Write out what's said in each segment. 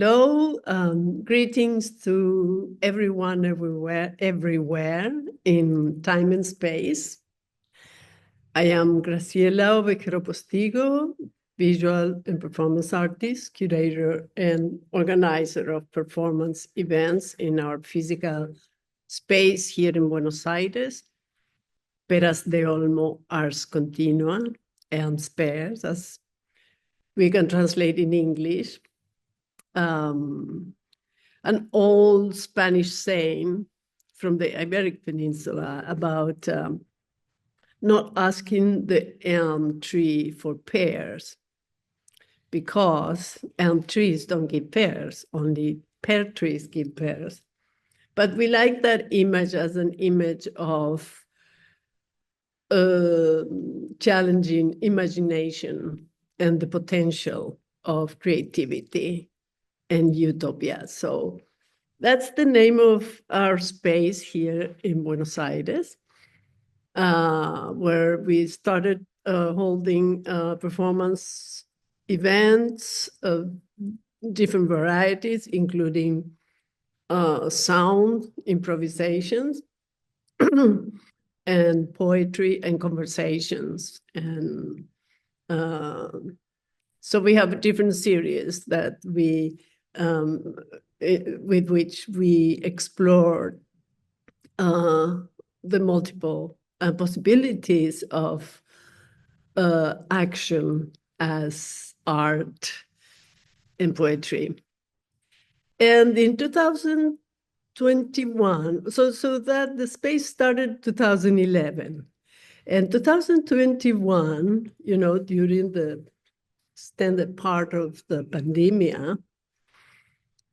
Hello, greetings to everyone, everywhere in time and space. I am Graciela Ovejero Postigo, visual and performance artist, curator, and organizer of performance events in our physical space here in Buenos Aires, Peras de Olmo Ars Continua, and spares, as we can translate in English. An old Spanish saying from the Iberic Peninsula about not asking the elm tree for pears, because elm trees don't give pears, only pear trees give pears. But we like that image as an image of challenging imagination and the potential of creativity and utopia. So that's the name of our space here in Buenos Aires, where we started holding performance events of different varieties, including sound improvisations and poetry and conversations. And so we have different series that we with which we explore the multiple possibilities of action as art and poetry. And in 2021, so that the space started 2011. And 2021, during the standard part of the pandemic,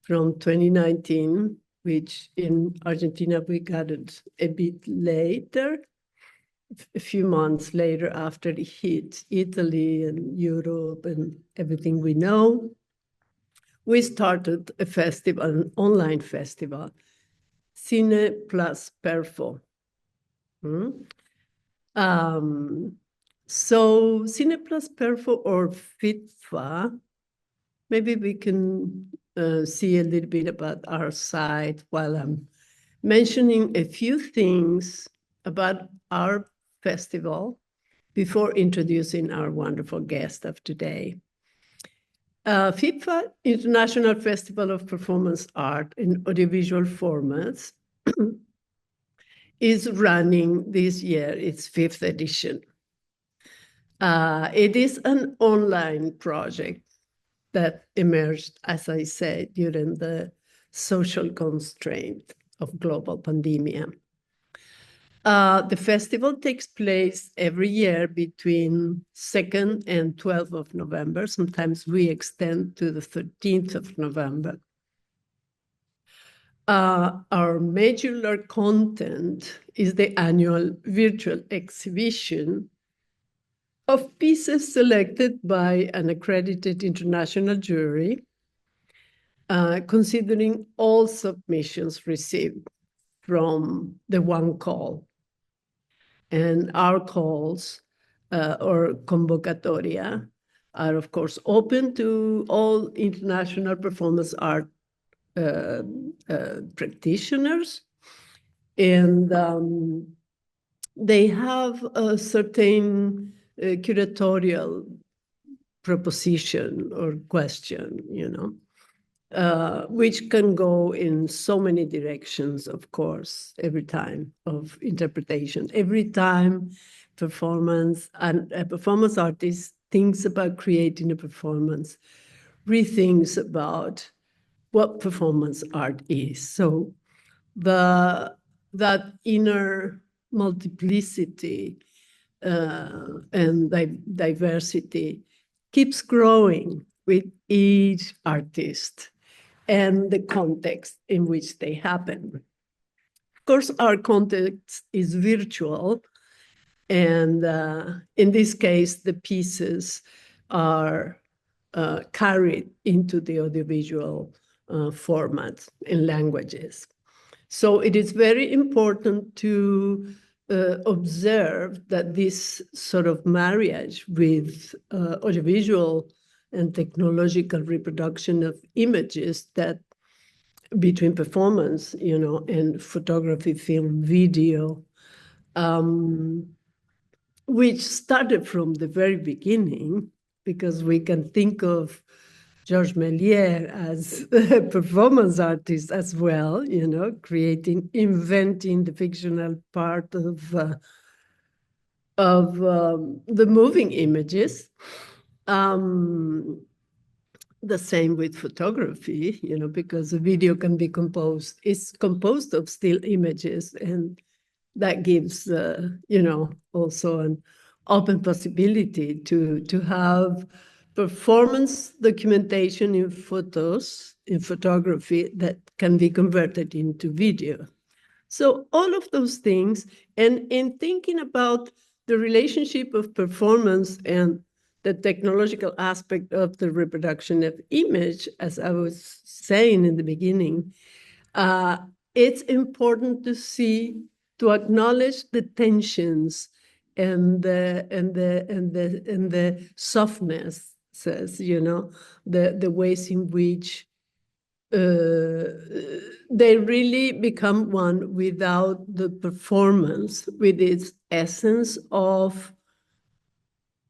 from 2019, which in Argentina we got it a bit later, a few months later after it hit Italy and Europe and everything we know, we started a festival, an online festival, Cine Plus Perfo. So Cine Plus Perfo, or FITFA, maybe we can see a little bit about our site while I'm mentioning a few things about our festival before introducing our wonderful guest of today. FITFA, International Festival of Performance Art in Audiovisual Formats, is running this year its 5th edition. It is an online project that emerged, as I said, during the social constraint of global pandemia. The festival takes place every year between 2nd and 12th of November. Sometimes we extend to the 13th of November. Our major content is the annual virtual exhibition of pieces selected by an accredited international jury, considering all submissions received from the one call. And our calls, or convocatoria, are of course open to all international performance art practitioners. And they have a certain curatorial proposition or question, which can go in so many directions, of course, every time of interpretation. Every time a performance artist thinks about creating a performance, rethinks about what performance art is. So that inner multiplicity and diversity keeps growing with each artist and the context in which they happen. Of course, our context is virtual, and in this case, the pieces are carried into the audiovisual formats and languages. So it is very important to observe that this sort of marriage with audiovisual and technological reproduction of images that between performance, and photography, film, video, which started from the very beginning, because we can think of Georges Méliès as a performance artist as well, inventing the fictional part of the moving images. The same with photography, because a video can be it's composed of still images, and that gives, also an open possibility to have performance documentation in photography that can be converted into video. So all of those things, and in thinking about the relationship of performance and the technological aspect of the reproduction of image, as I was saying in the beginning, it's important to acknowledge the tensions and the softness, the ways in which they really become one without the performance, with its essence of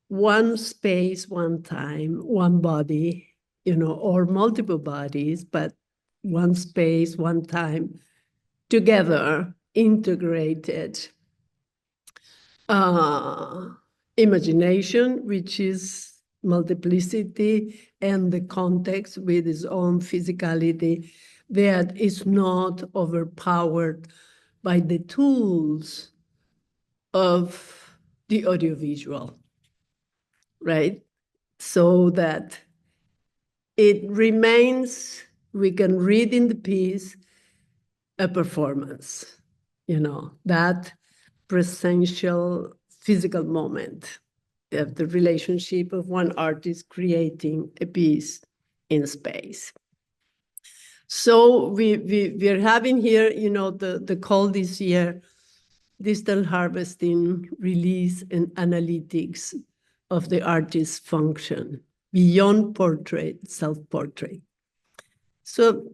one space, one time, one body, or multiple bodies, but one space, one time, together, integrated. Imagination, which is multiplicity, and the context with its own physicality that is not overpowered by the tools of the audiovisual, right? So that it remains, we can read in the piece, a performance, that presential physical moment of the relationship of one artist creating a piece in space. So we're having here, the call this year, digital harvesting, release, and analytics of the artist's function beyond portrait, self-portrait. So,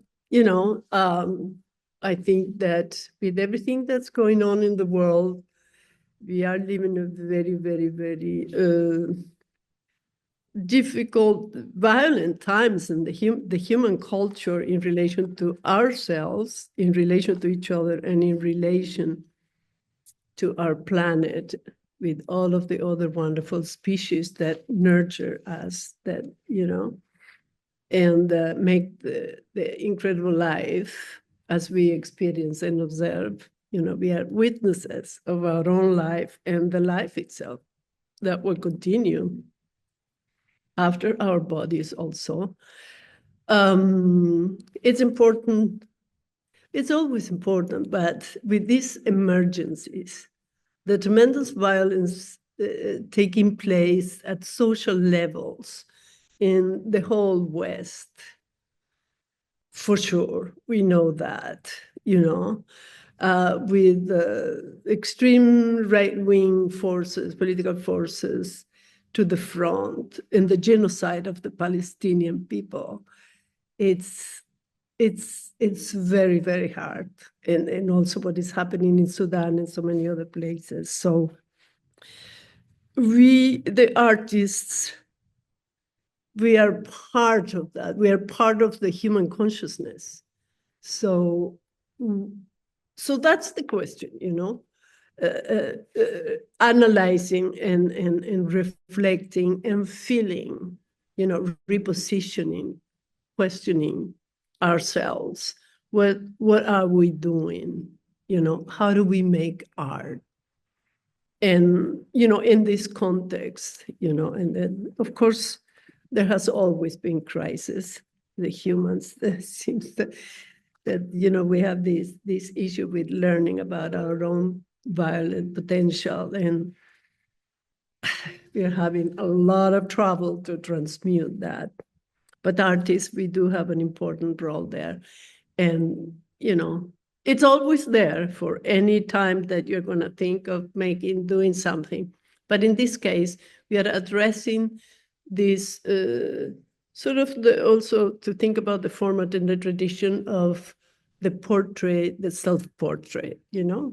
I think that with everything that's going on in the world, we are living a very, very, very difficult, violent times in the human culture in relation to ourselves, in relation to each other, and in relation to our planet, with all of the other wonderful species that nurture us, that, and make the incredible life as we experience and observe. We are witnesses of our own life and the life itself that will continue after our bodies also. It's important. It's always important, but with these emergencies, the tremendous violence taking place at social levels in the whole West, for sure, we know that, with extreme right-wing forces, political forces to the front, in the genocide of the Palestinian people. It's very, very hard. And also what is happening in Sudan and so many other places. So the artists, we are part of that. We are part of the human consciousness. So that's the question, analyzing and reflecting and feeling, repositioning, questioning ourselves. What are we doing? How do we make art? And, in this context, and then, of course, there has always been crisis. The humans, it seems that we have this issue with learning about our own violent potential, and we're having a lot of trouble to transmute that. But artists, we do have an important role there. And, it's always there for any time that you're going to think of doing something. But in this case, we are addressing this sort of also to think about the format and the tradition of the portrait, the self-portrait, you're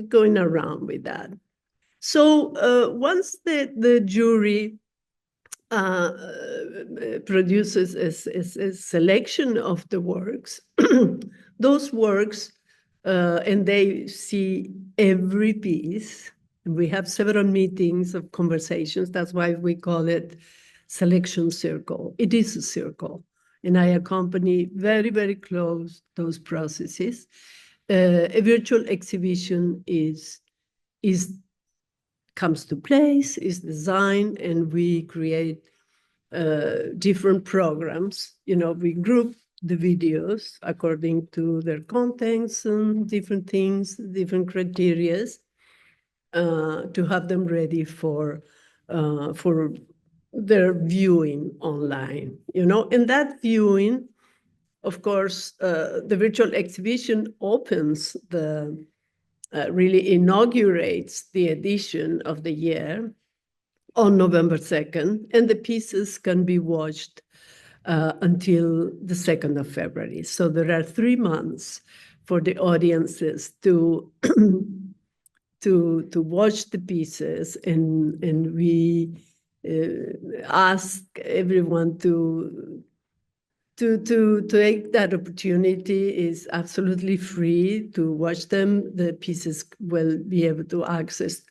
going around with that. So once the jury produces a selection of the works, those works, and they see every piece. We have several meetings of conversations. That's why we call it selection circle. It is a circle. And I accompany very, very close those processes. A virtual exhibition comes to place, is designed, and we create different programs. We group the videos according to their contents and different things, different criteria, to have them ready for their viewing online. And that viewing, of course, the virtual exhibition opens really inaugurates the edition of the year on November 2nd, and the pieces can be watched until the 2nd of February. So there are 3 months for the audiences to watch the pieces, and we ask everyone to take that opportunity. Is absolutely free to watch them. The pieces will be able to access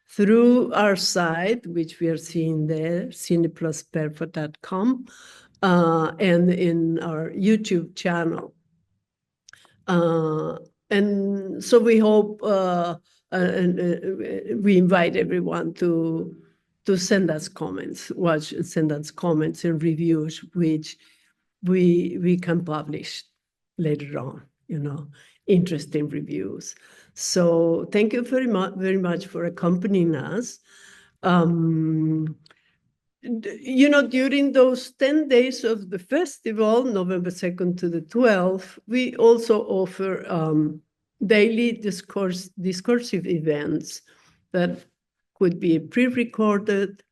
through our site, which we are seeing there, cineplusperfect.com, and in our YouTube channel. And so we hope, we invite everyone to send us comments, send us comments and reviews, which we can publish later on, interesting reviews. So thank you very much for accompanying us. During those 10 days of the festival, November 2nd to the 12th, we also offer daily discursive events that could be pre-recorded,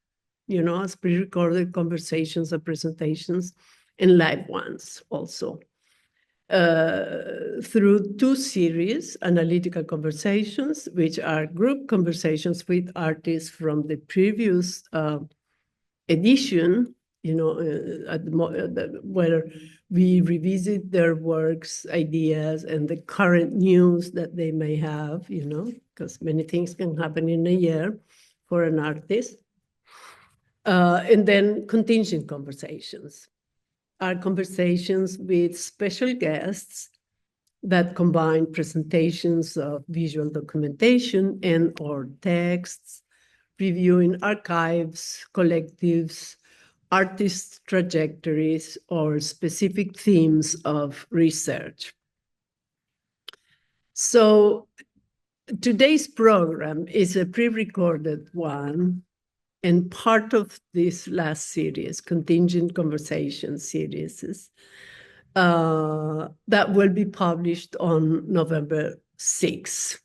as pre-recorded conversations or presentations, and live ones also. Through 2 series, analytical conversations, which are group conversations with artists from the previous edition, where we revisit their works, ideas, and the current news that they may have, because many things can happen in a year for an artist. And then contingent conversations are conversations with special guests that combine presentations of visual documentation and/or texts, reviewing archives, collectives, artists' trajectories, or specific themes of research. So today's program is a pre-recorded one, and part of this last series, Contingent Conversation series, that will be published on November 6th.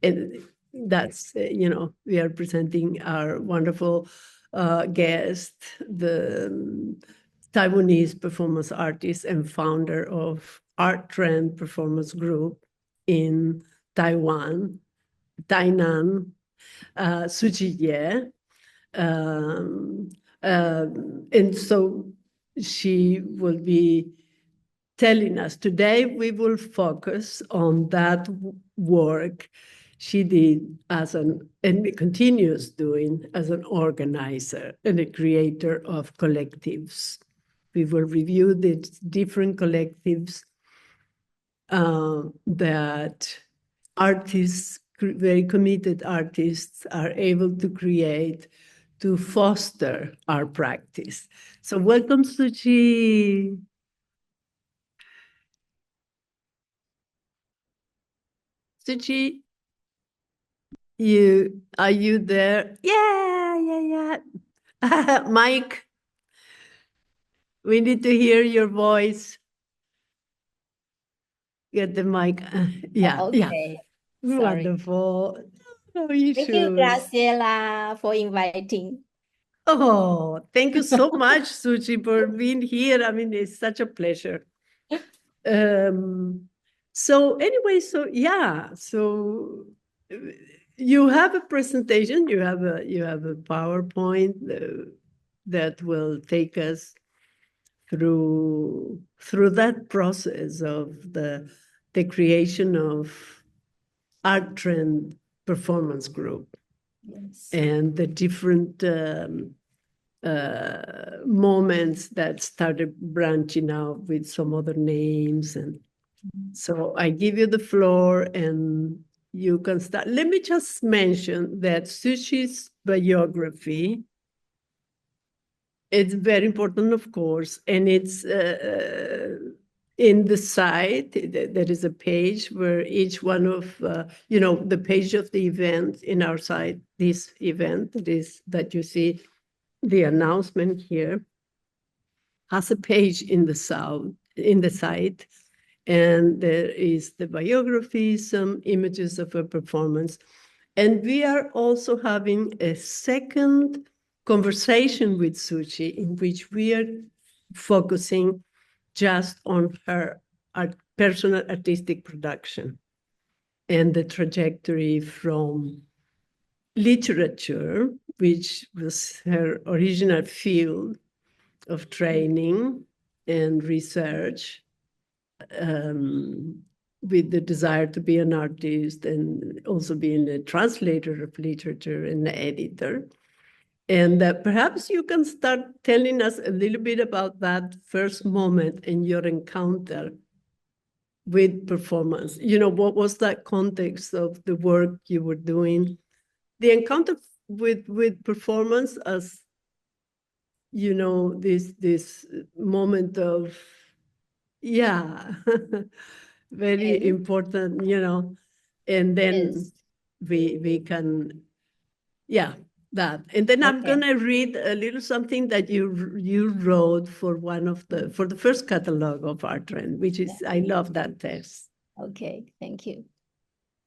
And that's, we are presenting our wonderful guest, the Taiwanese performance artist and founder of Art Trend Performance Group in Taiwan, Tainan, Tzu-Chi Yeh. And so she will be telling us today. We will focus on that work she did and continues doing as an organizer and a creator of collectives. We will review the different collectives that artists, very committed artists, are able to create to foster our practice. So welcome, Tzu-Chi. Tzu-Chi, are you there? Yeah. Mike, we need to hear your voice. Get the mic. Yeah. Okay. Sorry. Wonderful. No issue. Thank you, Graciela, for inviting. Oh, thank you so much, Suchi, for being here. I mean, it's such a pleasure. So anyway, so yeah, so you have a presentation, you have a PowerPoint that will take us through that process of the creation of art trend performance group. Yes. And the different moments that started branching out with some other names. And so I give you the floor and you can start. Let me just mention that Tzu-Chi's biography, it's very important, of course, and it's in the site. There is a page where each one of, the page of the event in our site, this event that you see, the announcement here, has a page in the site, and there is the biography, some images of a performance. And we are also having a second conversation with Tzu-Chi in which we are focusing just on her personal artistic production and the trajectory from literature, which was her original field of training and research, with the desire to be an artist and also being a translator of literature and an editor. And perhaps you can start telling us a little bit about that first moment in your encounter with performance. What was that context of the work you were doing? The encounter with performance as, this moment of, yeah, very Okay. important, and then Yes. we can, yeah, that. And then I'm Okay. gonna read a little something that you wrote for for the first catalog of Art Trend, which is, I love that text. Okay, thank you.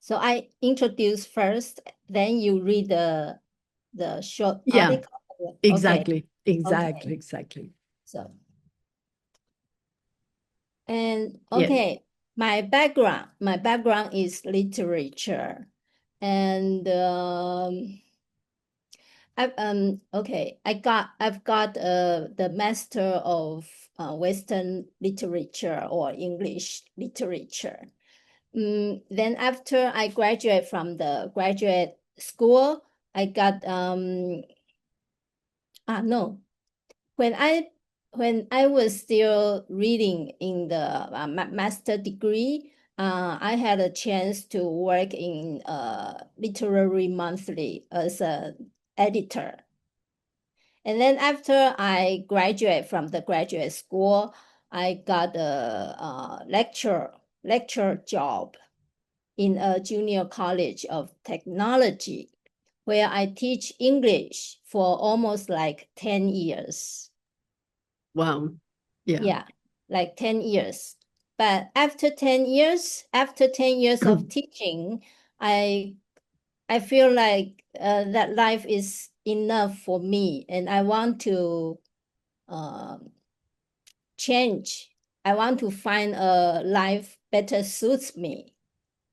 So I introduce first, then you read the short Yeah, article. exactly, Okay. exactly. So, and Yeah. okay, my background is literature, and I've got the Master of Western Literature or English Literature. Then after I graduate from the graduate school, I got no, when I was still reading in the master degree, I had a chance to work in Literary Monthly as an editor. And then after I graduate from the graduate school, I got a lecture job in a junior college of technology where I teach English for almost like 10 years. Wow. Yeah. Yeah, like 10 years. But after 10 years of teaching, I feel like that life is enough for me, and I want to change. I want to find a life better suits me.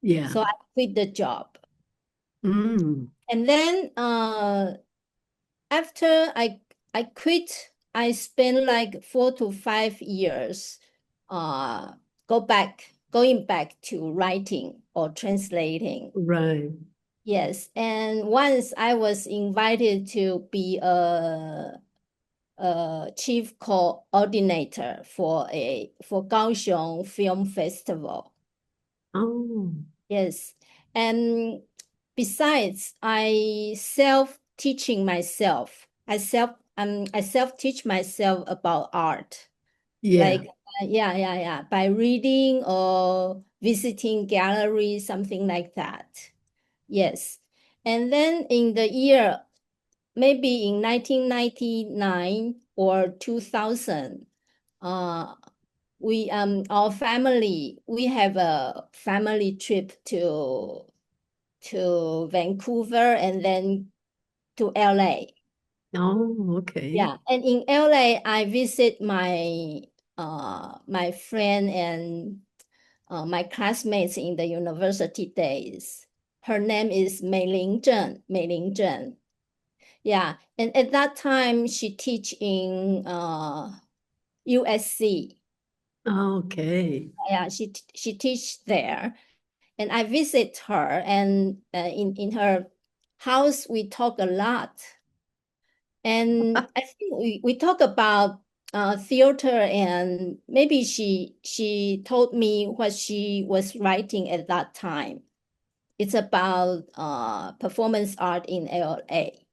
Yeah. So I quit the job. Mm. And then after I quit, I spent like 4 to 5 years going back to writing or translating. Right. Yes, and once I was invited to be a chief coordinator for Kaohsiung Film Festival. Oh. Yes, and besides, I self-teaching myself. I self-teach myself about art. Yeah. Like by reading or visiting galleries, something like that. Yes, and then in the year maybe in 1999 or 2000, we our family, we have a family trip to Vancouver and then to LA. Oh, okay. Yeah, and in LA, I visit my friend and my classmates in the university days. Her name is Meiling Zheng. Meiling Zheng. Yeah, and at that time she teach in USC. Okay. Yeah, she teach there, and I visit her, and in her house we talk a lot. And I think we talk about theater, and maybe she told me what she was writing at that time. It's about performance art in LA.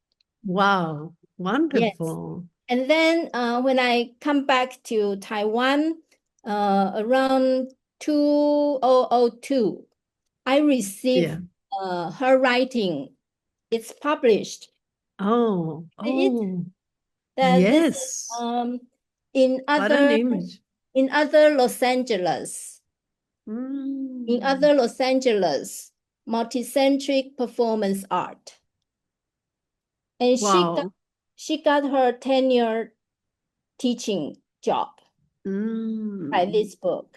Wow. Yes. Wonderful. And then when I come back to Taiwan around 2002, I received Yeah. her writing. It's published. Oh, It oh, this yes. in What an other image. in other Los Angeles, in Mm. other Los Angeles, multicentric performance art. And Wow. she got her tenure teaching job by Mm. this book.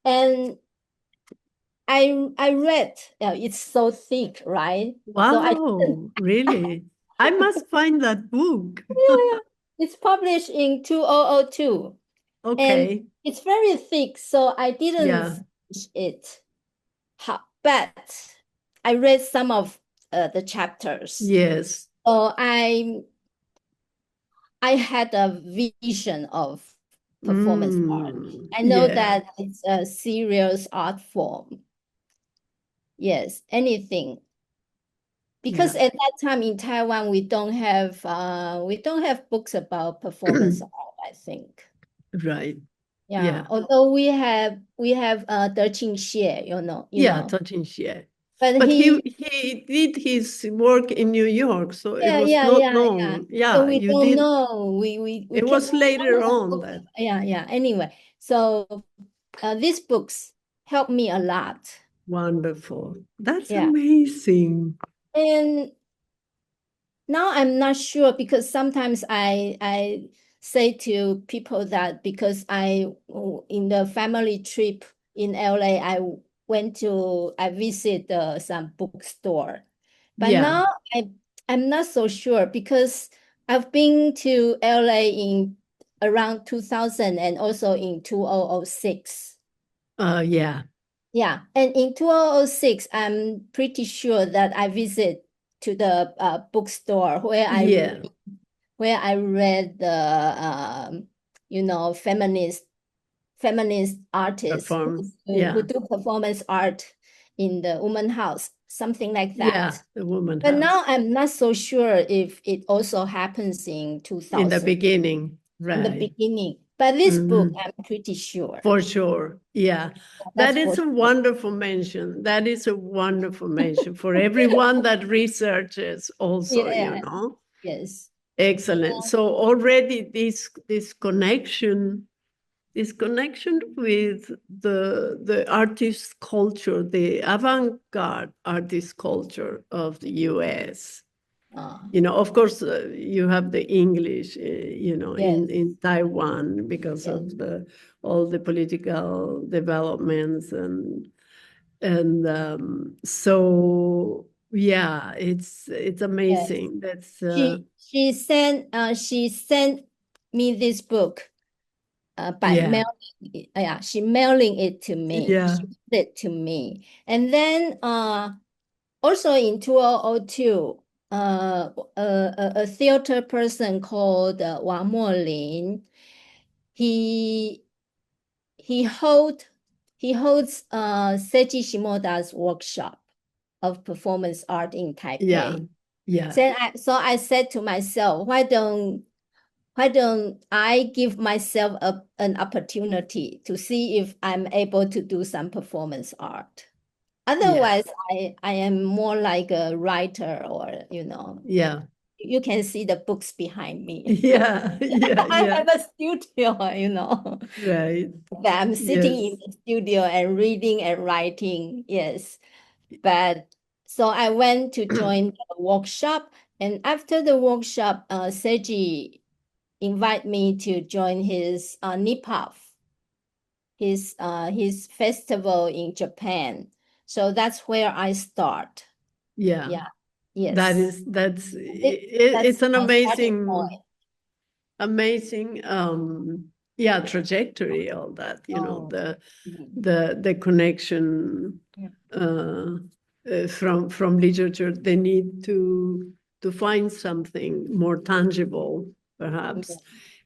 And I read, it's so thick, right? So I didn't. Wow, really? I must find that book. Yeah, it's published in 2002, and Okay. it's very thick, so I didn't Yeah. finish it. But I read some of the chapters. Yes. So I had a vision of performance art. I know Yeah. that it's a serious art form. Yes, anything. Because Yeah. at that time in Taiwan, we don't have books about performance art, I think. Right. Yeah, Yeah. although we have De Xie, Yeah, touching share. but But he he did his work in New York, so it yeah, was yeah, not yeah, yeah. known. So Yeah, we you don't did. know. We It can was later some on books. that. Yeah, yeah. Anyway, so these books help me a lot. Wonderful. That's Yeah, amazing. and now I'm not sure because sometimes I say to people that because in the family trip in LA I visit some bookstore, but Yeah. now I'm not so sure because I've been to LA in around 2000 and also in 2006. Yeah. Yeah, and in 2006, I'm pretty sure that I visit to the bookstore Yeah. where I read the feminist artists Perform. who Yeah. do performance art in the woman house, something like Yeah. that. The woman But now house I'm not so sure if it also happens in in the 2000 beginning. in the Right. beginning. But this book, Mhm. I'm pretty sure. For sure. Yeah. That's That for is a sure. wonderful mention. That is a wonderful mention for everyone that researches also, Yeah. Yes. Excellent. So already this connection with the artist culture, the avant-garde artist culture of the US. Uh, Of course, you have the English, yes. in Taiwan because Yes. of all the political developments and so yeah, it's Yes. amazing. That's She sent me this book by yeah, mailing. Yeah, she mailing it to me. yeah, She sent it to me. And then also in 2002, a theater person called Wang Molin, he he hold he holds Seiji Shimoda's workshop of performance art in yeah, Taipei. yeah, So I said to myself, why don't I give myself an opportunity to see if I'm able to do some performance art? yes, Otherwise, I am more like a writer or, yeah, you can see the books behind me. yeah, yeah, I yeah, have a studio. right, That I'm sitting in yes, the studio and reading and writing. Yes. But so I went to join the workshop, And after the workshop, Seiji invited me to join his NIPAF, his festival in Japan. So that's where I start. Yeah. Yeah. Yes. That's That's an my starting amazing, yeah, trajectory, all that, you know, the connection from literature. They need to find something more tangible, perhaps,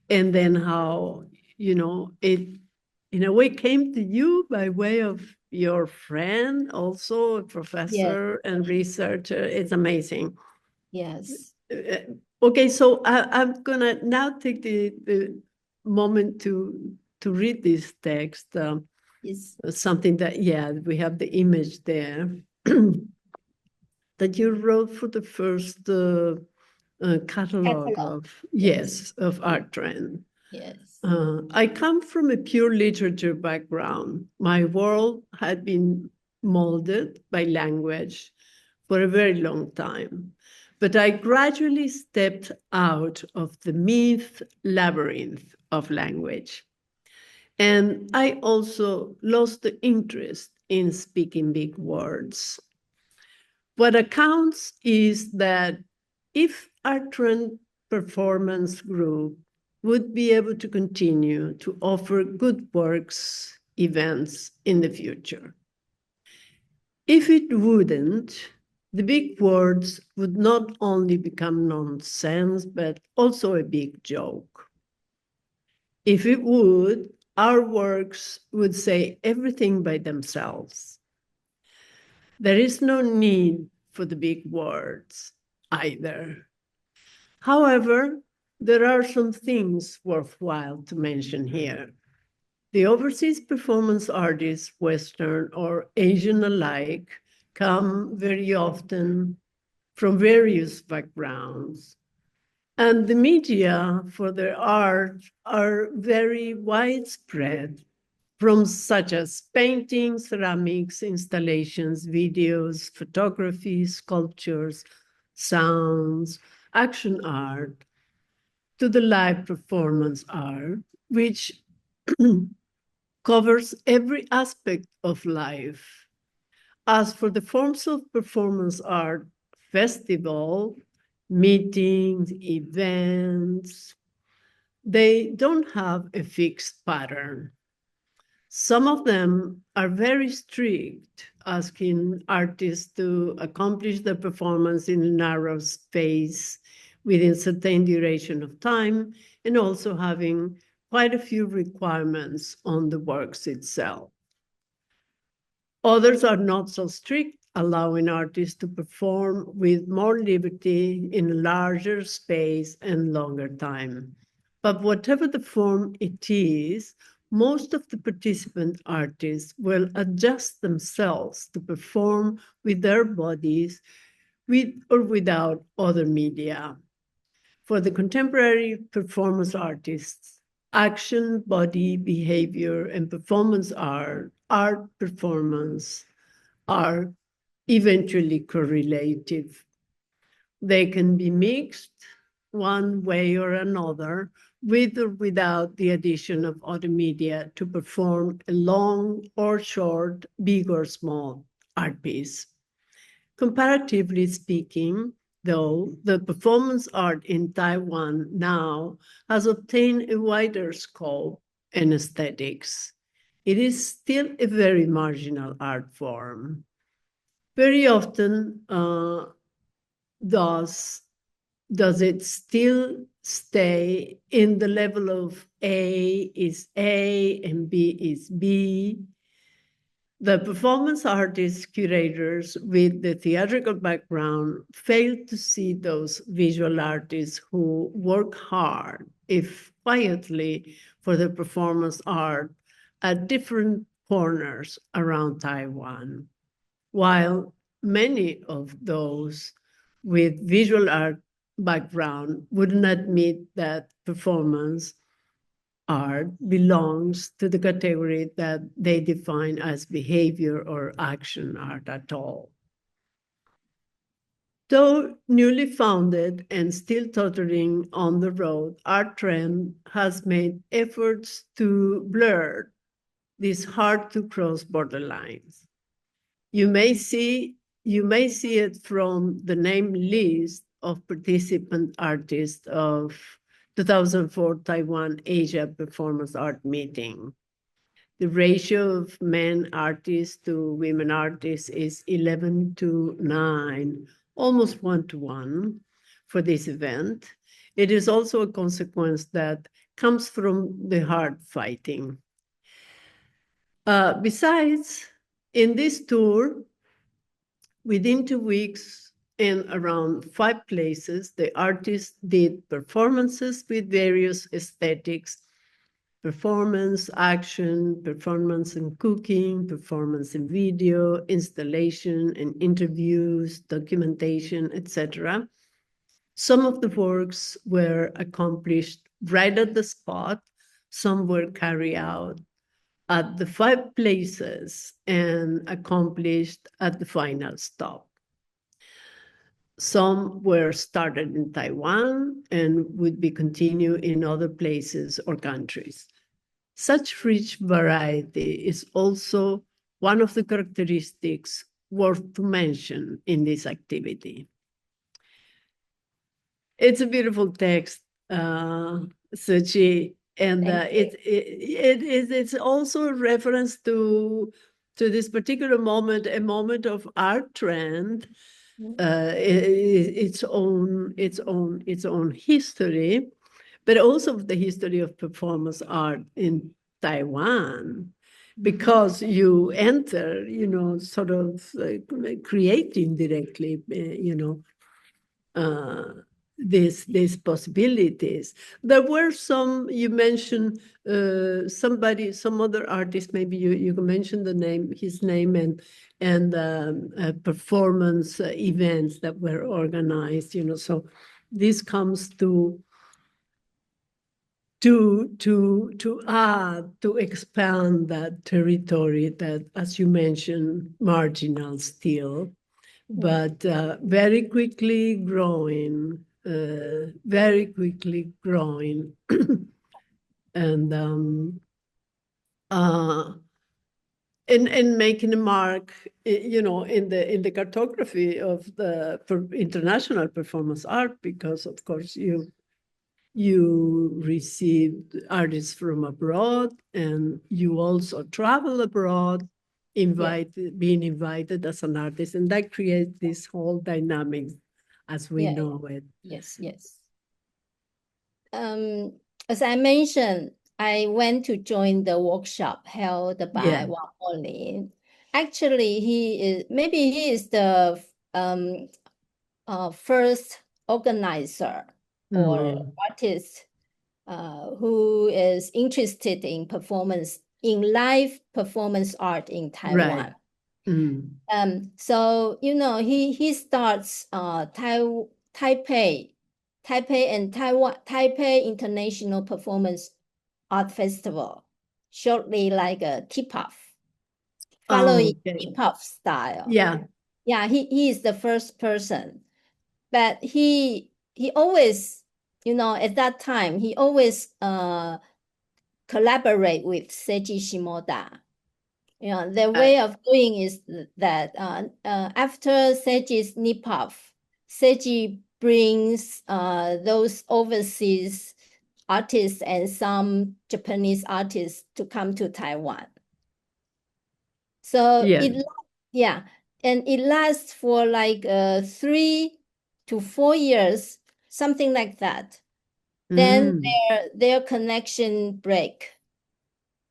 and then how, you know, it in a way came to you by way of your friend, also a professor and researcher. It's amazing. Yes. Okay, so I'm gonna now take the moment to read this text. Yes. Something that, yeah, we have the image there that you wrote for the first catalog of, yes, of Art Trend. Yes. I come from a pure literature background. My world had been molded by language for a very long time. But I gradually stepped out of the myth labyrinth of language. And I also lost the interest in speaking big words. What accounts is that if our trend performance group would be able to continue to offer good works events in the future. If it wouldn't, the big words would not only become nonsense, but also a big joke. If it would, our works would say everything by themselves. There is no need for the big words either. However, there are some things worthwhile to mention here. The overseas performance artists, Western or Asian alike, come very often from various backgrounds. And the media for their art are very widespread, from such as paintings, ceramics, installations, videos, photography, sculptures, sounds, action art, to the live performance art, which covers every aspect of life. As for the forms of performance art, festival, meetings, events, they don't have a fixed pattern. Some of them are very strict, asking artists to accomplish the performance in a narrow space within a certain duration of time, and also having quite a few requirements on the works itself. Others are not so strict, allowing artists to perform with more liberty in a larger space and longer time. But whatever the form it is, most of the participant artists will adjust themselves to perform with their bodies, with or without other media. For the contemporary performance artists, action, body, behavior, and performance art performance are eventually correlative. They can be mixed one way or another, with or without the addition of other media to perform a long or short, big or small art piece. Comparatively speaking, though, the performance art in Taiwan now has obtained a wider scope and aesthetics. It is still a very marginal art form. Very often, does it still stay in the level of A is A and B is B? The performance artists, curators with the theatrical background fail to see those visual artists who work hard, if quietly, for the performance art at different corners around Taiwan, while many of those with visual art background wouldn't admit that performance art belongs to the category that they define as behavior or action art at all. Though newly founded and still tottering on the road, Art Trend has made efforts to blur these hard-to-cross borderlines. You may see it from the name list of participant artists of 2004 Taiwan Asia Performance Art Meeting. The ratio of men artists to women artists is 11:9, almost 1:1 for this event. It is also a consequence that comes from the hard fighting. Besides, in this tour, within 2 weeks in around 5 places, the artists did performances with various aesthetics: performance, action, performance in cooking, performance in video, installation and interviews, documentation, etc. Some of the works were accomplished right at the spot. Some were carried out at the 5 places and accomplished at the final stop. Some were started in Taiwan and would be continued in other places or countries. Such rich variety is also one of the characteristics worth to mention in this activity. It's a beautiful text, Tzu-Chi, and it's also a reference to this particular moment, a moment of art trend, its own history, but also the history of performance art in Taiwan, because you enter, sort of creating directly, these possibilities. There were some, you mentioned some other artist, maybe you can mention his name and performance events that were organized, so this comes to add, to expand that territory that, as you mentioned, marginal still, but very quickly growing, and making a mark, in the cartography of for international performance art, because of course you received artists from abroad, and you also travel abroad, being invited as an artist, and that creates this whole dynamic as we know it. Yes. As I mentioned, I went to join the workshop held by Wang Olin. Actually, he is the first organizer or artist who is interested in live performance art in Taiwan. Right. So he starts Taipei and Taipei International Performance Art Festival, shortly like a tip-off, following tip-off style. Yeah, he is the first person, but he always, at that time, he always collaborate with Seiji Shimoda. The way of doing is that after Seiji's nip-off, Seiji brings those overseas artists and some Japanese artists to come to Taiwan. So and it lasts for like 3 to 4 years, something like that. Then their connection break.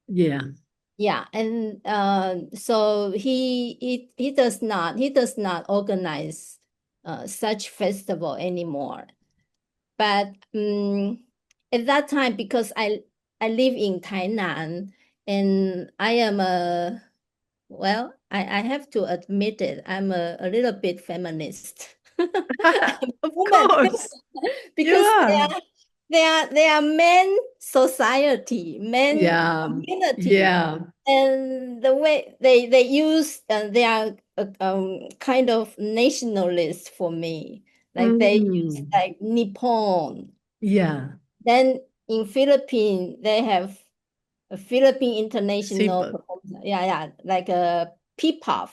Yeah, and so he does not organize such festival anymore. But at that time, because I live in Tainan, and I am I have to admit it, I'm a little bit feminist. Of course. Because they are men society, men Yeah, community, yeah. and the way they use they are kind of nationalist for me. Like they use Mm, like Nippon. yeah, Then in Philippines they have a Philippine International simple. Performance. Yeah, like a P-pop.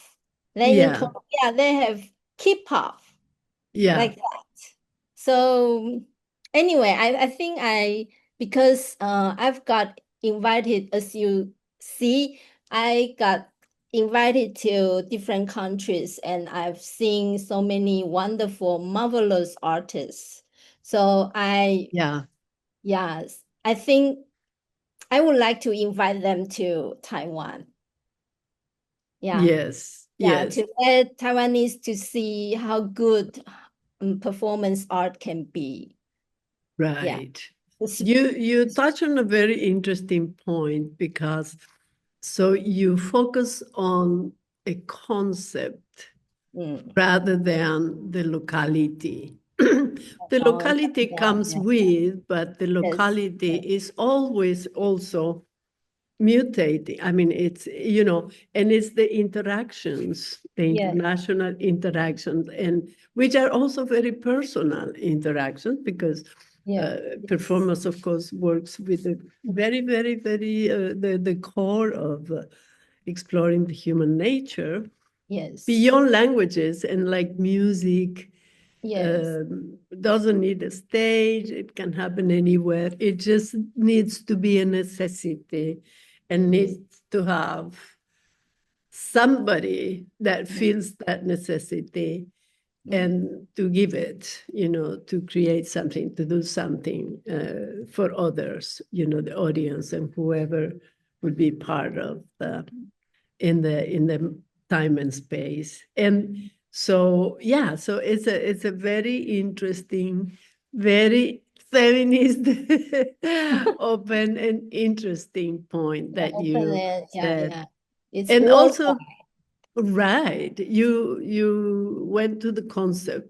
Then in Yeah, Korea they have K-pop, yeah, like that. So anyway, I think because I've got invited, as you see, I got invited to different countries and I've seen so many wonderful, marvelous artists. So yeah. yes, I think I would like to invite them to Taiwan. Yeah. Yes, Yeah, yes. to let Taiwanese to see how good performance art can be. Yeah. Right. It's, You touch on a very interesting point because so you focus on a concept mm, rather than the locality. The oh, locality yeah, comes yeah, with, but the yes, locality yes, is always also mutating. I mean, it's, and it's the interactions, the yes, international interactions, and which are also very personal interactions because yeah, yes, performance, of course, works with the very, very, very, the core of exploring the human nature yes, beyond languages and like music yes, doesn't need a stage. It can happen anywhere. It just needs to be a necessity and needs to have somebody that mm, feels that necessity mm, and to give it, to create something, to do something for others, the audience and whoever would be part of in the time and space. And so yeah, so it's a very interesting, very feminist, open and interesting point yeah, that open you it, yeah, said. yeah. It's And worldwide, also, right, you went to the concept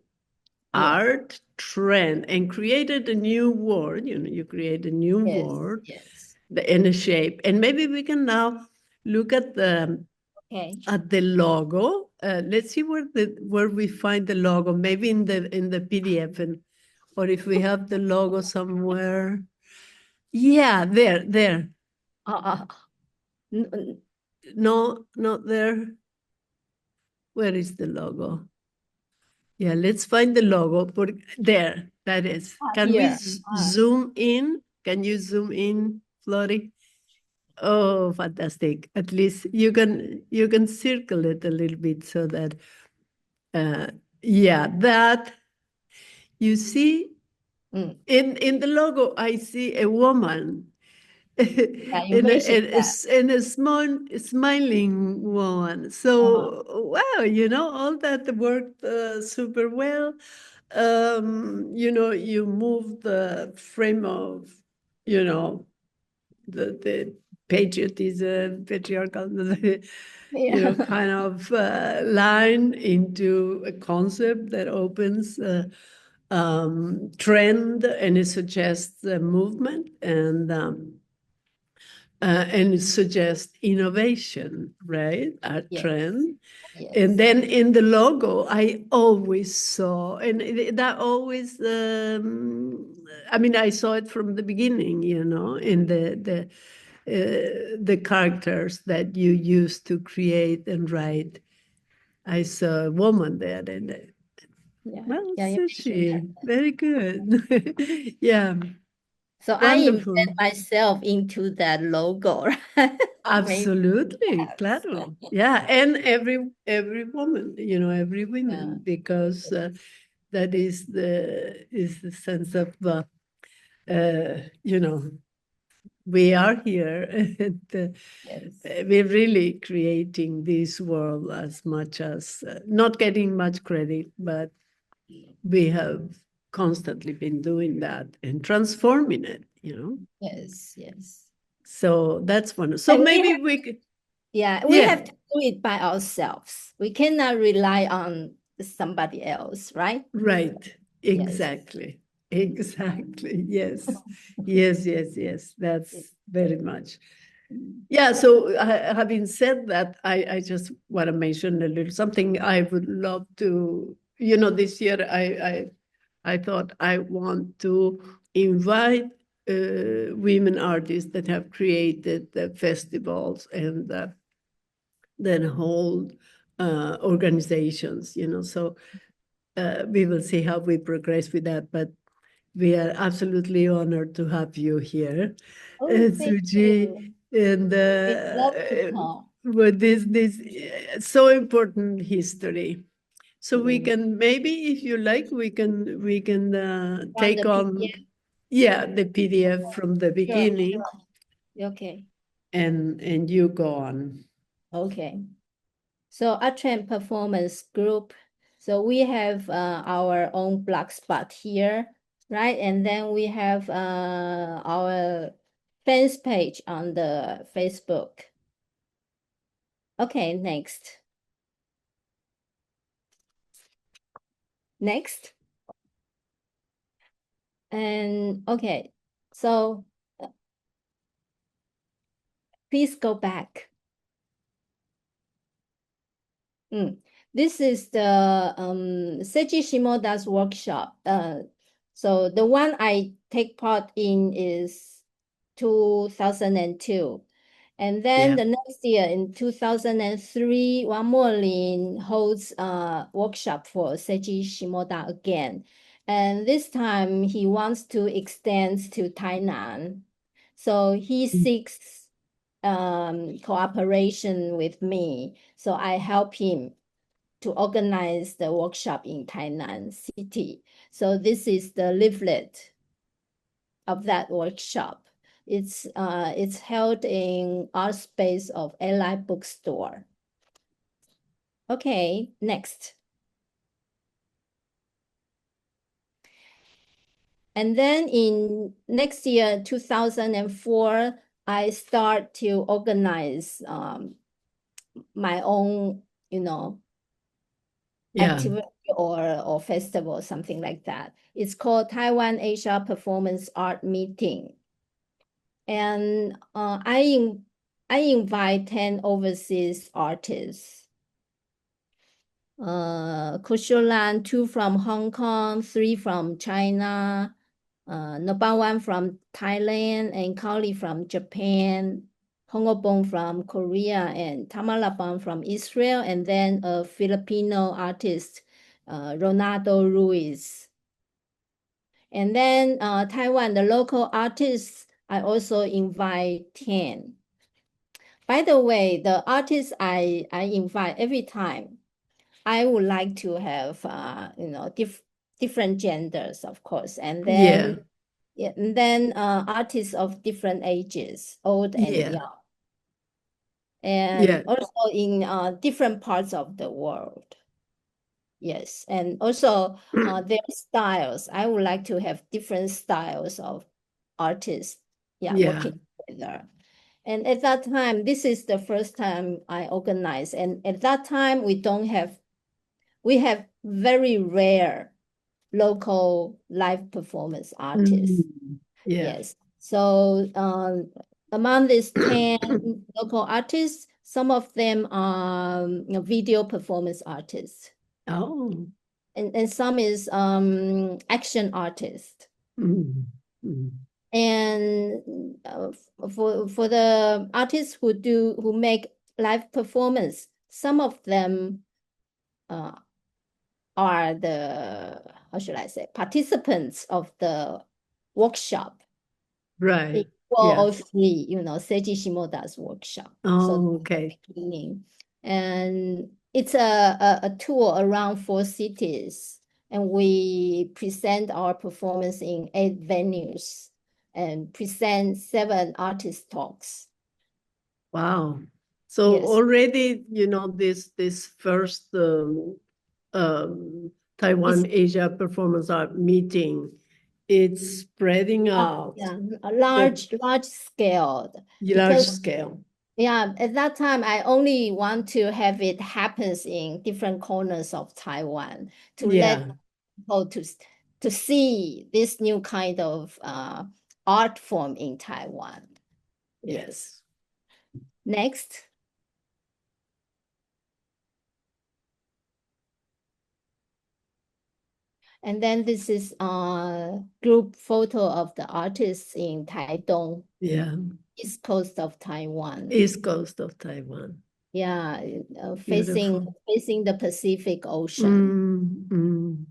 yeah, art trend and created a new word. You create a new yes, word, yes. the inner shape. And maybe we can now look at Okay. the logo. Let's see where we find the logo. Maybe in the PDF, or if we have the logo somewhere. Yeah, there. Uh, n- n- No, not there. Where is the logo? Yeah, let's find the logo. There, that is. Can we Here. zoom in? Can you zoom in, Flori? Oh, fantastic. At least you can circle it a little bit so that uh, yeah, that you see Mm, in the logo, I see a woman yeah, you in a, mentioned in a that. s- in a small smiling woman. Uh-huh. So wow, all that worked super well. You move the frame of, the patriotism, patriarchal, Yeah. kind of line into a concept that opens trend, and it suggests a movement, and it suggests innovation, right? A Yes, trend. And yes, then in the logo, I always saw, and that always, I mean, I saw it from the beginning, in the characters that you use to create and write. I saw a woman there, and yeah, well, yeah, you mentioned sushi, that. very good. Yeah, So I embed wonderful. myself into that logo, right? Maybe, Absolutely, yes. claro. Yeah, and every woman, every Yeah, women, because that is the sense of you know we are here, and yes, we're really creating this world as much as not getting much credit, but we have constantly been doing that and transforming it. yes, yes. So that's one. So And maybe we could, we yeah, have to do it by ourselves. We cannot rely on somebody else, right? right, Yes, exactly. Exactly. Yes. Yes. That's very much. Yeah. So having said that, I just want to mention a little something I would love to, this year I thought I want to invite women artists that have created the festivals and then hold organizations, so we will see how we progress with that, but we are absolutely honored to have you here, Oh, thank Tzu-Chi, you. and We'd love to come. with this so important history. So we Mm. can maybe, if you like, we can From the take on, PDF. the PDF from the Sure, beginning, sure. Okay. and you go on. Okay. So Art and Performance Group. So we have our own blog spot here, right? And then we have our fans page on the Facebook. Okay, next. Next. And okay, so please go back. This is the Seiji Shimoda's workshop. So the one I take part in is 2002. And then the next year in 2003, Wang Molin holds a workshop for Seiji Shimoda again. And this time he wants to extend to Tainan. So he seeks cooperation with me. So I help him to organize the workshop in Tainan City. So this is the leaflet of that workshop. It's held in Art Space of Allied Bookstore. Okay, next. And then in next year, 2004, I start to organize my own, activity or festival, something like that. It's called Taiwan Asia Performance Art Meeting. And I invite 10 overseas artists. Kushulan, 2 from Hong Kong, 3 from China, Nobawan from Thailand, and Kaoli from Japan, Hongobong from Korea, and Tamalabang from Israel, and then a Filipino artist, Ronaldo Ruiz. And then Taiwan, the local artists, I also invite 10. By the way, the artists I invite every time, I would like to have different genders, of course, and then artists of different ages, old and young, and also in different parts of the world. Yes, and also their styles. I would like to have different styles of artists, working together. And at that time, this is the first time I organized. And at that time, we have very rare local live performance artists. Yes. So among these 10 local artists, some of them are video performance artists. Oh. And some is action artist. And for the artists who make live performance, some of them are the, how should I say, participants of the workshop. Right. In 403, Seiji Shimoda's workshop. Oh, okay. Beginning. And it's a tour around 4 cities. And we present our performance in 8 venues and present 7 artist talks. Wow. So already, this first Taiwan Asia Performance Art meeting, it's spreading out. A large scale. Large scale. Yeah, at that time, I only want to have it happens in different corners of Taiwan to let people to see this new kind of art form in Taiwan. Yes. Next. And then this is a group photo of the artists in Taidong, Yeah. east coast of Taiwan. East coast of Taiwan. Yeah, facing the Pacific Mm,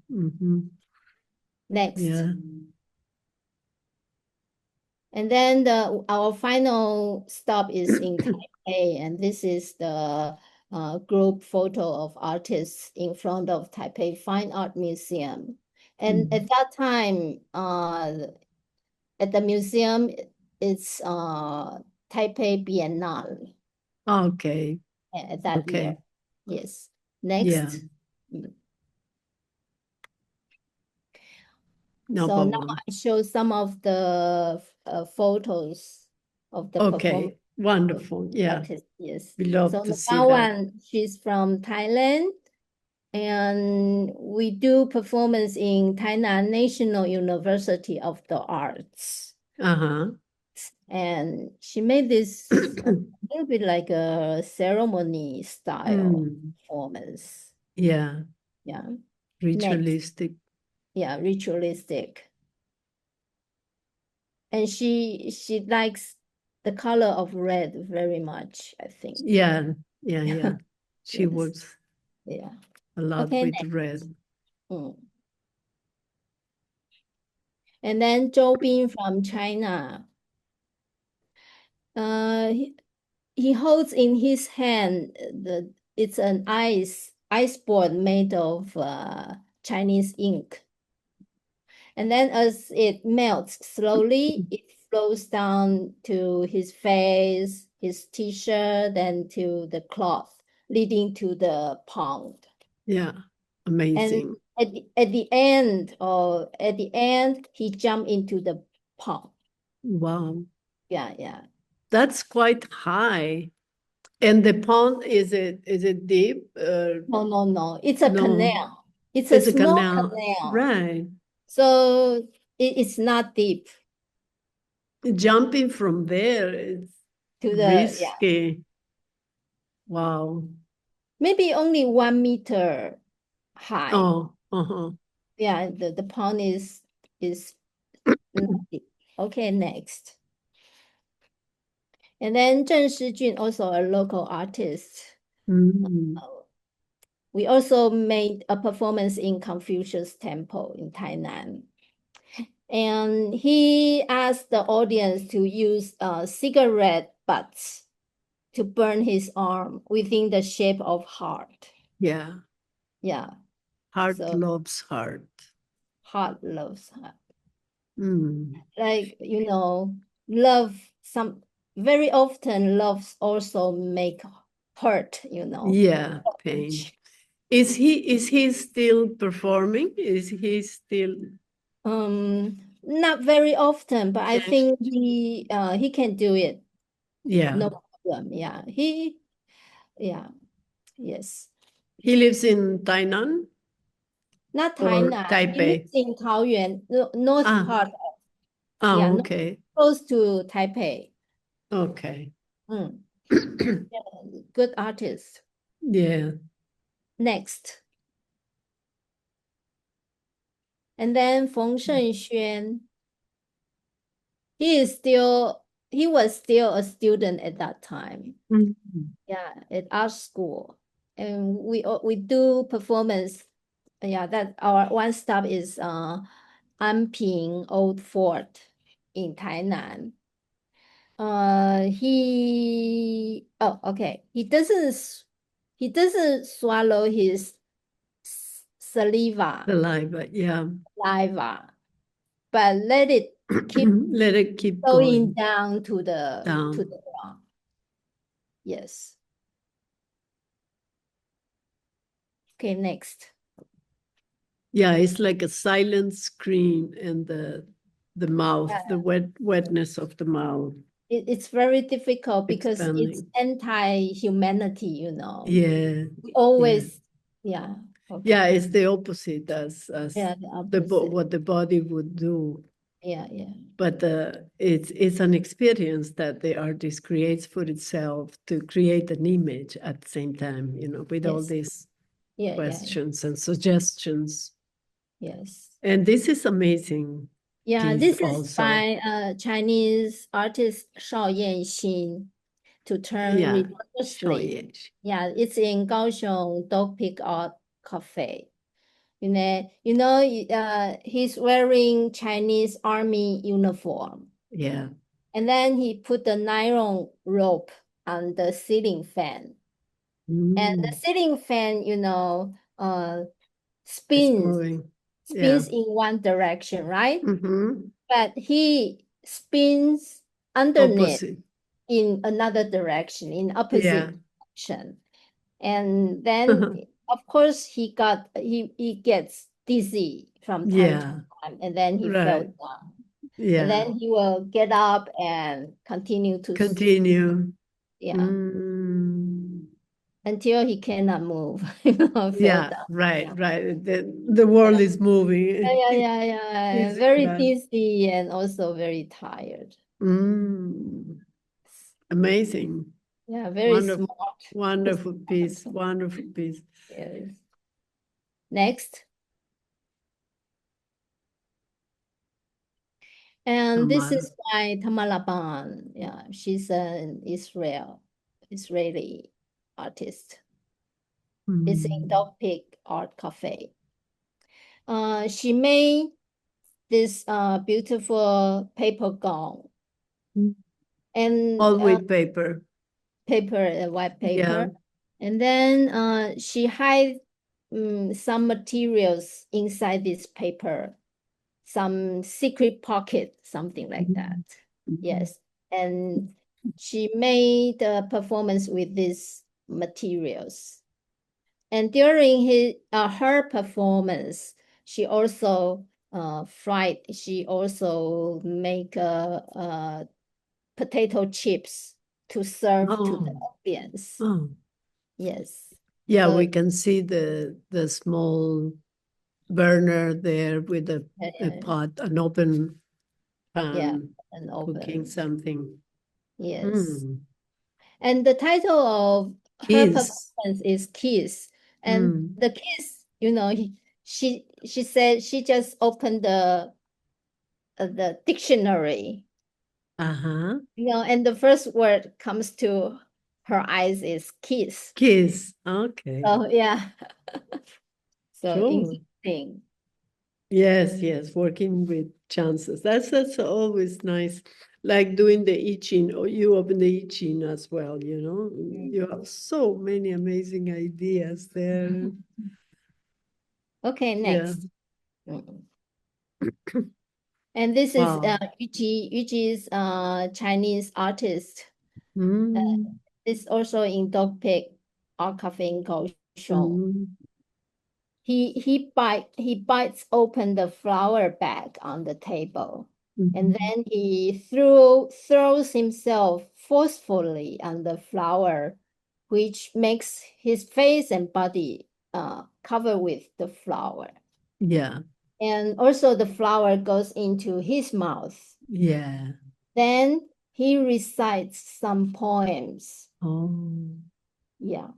Ocean. Next. Yeah. And then our final stop is in Taipei, and this is the group photo of artists in front of Taipei Fine Art Museum. And at that time, at the museum, it's Taipei Biennale Okay. at that Okay. year. Yes. Next. Yeah. No So problem. now I show some of the photos of the performance. Okay. Wonderful. Yeah. Artist. Yes. We love So to the see now that. one, she's from Thailand, and we do performance in Tainan National University of the Arts. And she made this a little bit like a ceremony style performance. Yeah. Yeah. Ritualistic. Next. Yeah, ritualistic. And she likes the color of red very much, I think. Yeah. Yeah. Yeah. She Yes. works Yeah. a lot Okay, with next. red. And then Zhou Bin from China. He holds in his hand it's an ice board made of Chinese ink. And then as it melts slowly, it flows down to his face, his t-shirt, and to the cloth, leading to the pond. Yeah. Amazing. And at the end, he jumped into the pond. Wow. Yeah, yeah. That's quite high. And the pond, is it deep? No. It's a No. canal. It's It's a a small canal. canal. Right. So it's not deep. Jumping from there is To the, yeah. risky. Wow. Maybe only 1 meter high. Oh, Yeah, the pond is not deep. Okay, next. And then Zheng Shijun, also a local artist. We also made a performance in Confucius Temple in Tainan. And he asked the audience to use cigarette butts to burn his arm within the shape of heart. Yeah. Yeah. Heart So, loves heart. Heart loves heart. Like, love very often loves also make hurt, Yeah, pain. Is he still performing? Is he still? Not very often, but I think he can do it. Yeah. No problem. Yeah. Yes. He lives in Tainan? Not Or Tainan. Taipei? He lives in Taoyuan, north part. Oh, okay. Close to Taipei. Okay. Good artist. Yeah. Next. And then Feng Shengxuan. He was still a student at that time. Yeah, at art school. And we do performance. Yeah, that our one stop is Anping Old Fort in Tainan. He doesn't swallow his saliva, yeah. Saliva, but let it keep going down to the ground. Yes. Okay, next. Yeah, it's like a silent scream, and the mouth, the wetness of the mouth. It's very difficult because it's anti-humanity, Yeah. We always, Yeah, Okay. it's the opposite as Yeah, the opposite. what the body would do. Yeah. But it's an experience that the artist creates for itself to create an image at the same time, with all Yes. these Yeah. questions and suggestions. Yes. And this is amazing Yeah, piece this is also. by Chinese artist Shao Yanxin to turn Yeah, religiously. Yeah, it's in Kaohsiung Dog Pig Art Cafe. He's wearing Chinese army uniform. Yeah. And then he put the nylon rope on the ceiling fan. And the ceiling fan, It's spins moving. Yeah. in one direction, right? Mm-hmm. But he spins underneath Opposite. in another direction, in Yeah. opposite direction. And then, of course, he gets dizzy from time Yeah. to time, and then he fell Right. down. Yeah. And then he will get up and continue to Continue. yeah, Mm. until he cannot move, fell Yeah, down. right, Yeah. right. The world is moving. Yeah. He's Very that. dizzy and also very tired. Amazing. Yeah, very Wonderful, smart. wonderful piece. Wonderful piece. Yes. Next. And this Tamara. is by Tamara Ban. Yeah, she's an Israeli artist. It's in Dog Pig Art Cafe. She made this beautiful paper gown and All with paper. white paper. Yeah. And then she hide some materials inside this paper, some secret pocket, something like that. Yes. And she made a performance with these materials. And during her performance, she also make potato chips to serve to the audience. Oh. Yes. Yeah, So we can see the small burner there with a pot, an open pan, an cooking open. something. Yes. And the title of her Kiss. performance is Kiss. And the kiss, she said she just opened the dictionary. Uh-huh. And the first word comes to her eyes is kiss. Kiss. Okay. So yeah. So Sure. interesting. Yes, working with chances. That's always nice. Like doing the I Ching, or you open the I Ching as well, You have so many amazing ideas there. Okay, Yeah. next. And this is Wow. Yuji's Chinese artist. It's also in Dog Pig Art Cafe in Kaohsiung. He bites open the flower bag on the table, and then he throws himself forcefully on the flower, which makes his face and body cover with the flower. Yeah. And also the flower goes into his mouth. Yeah. Then he recites some poems. Oh. Yeah.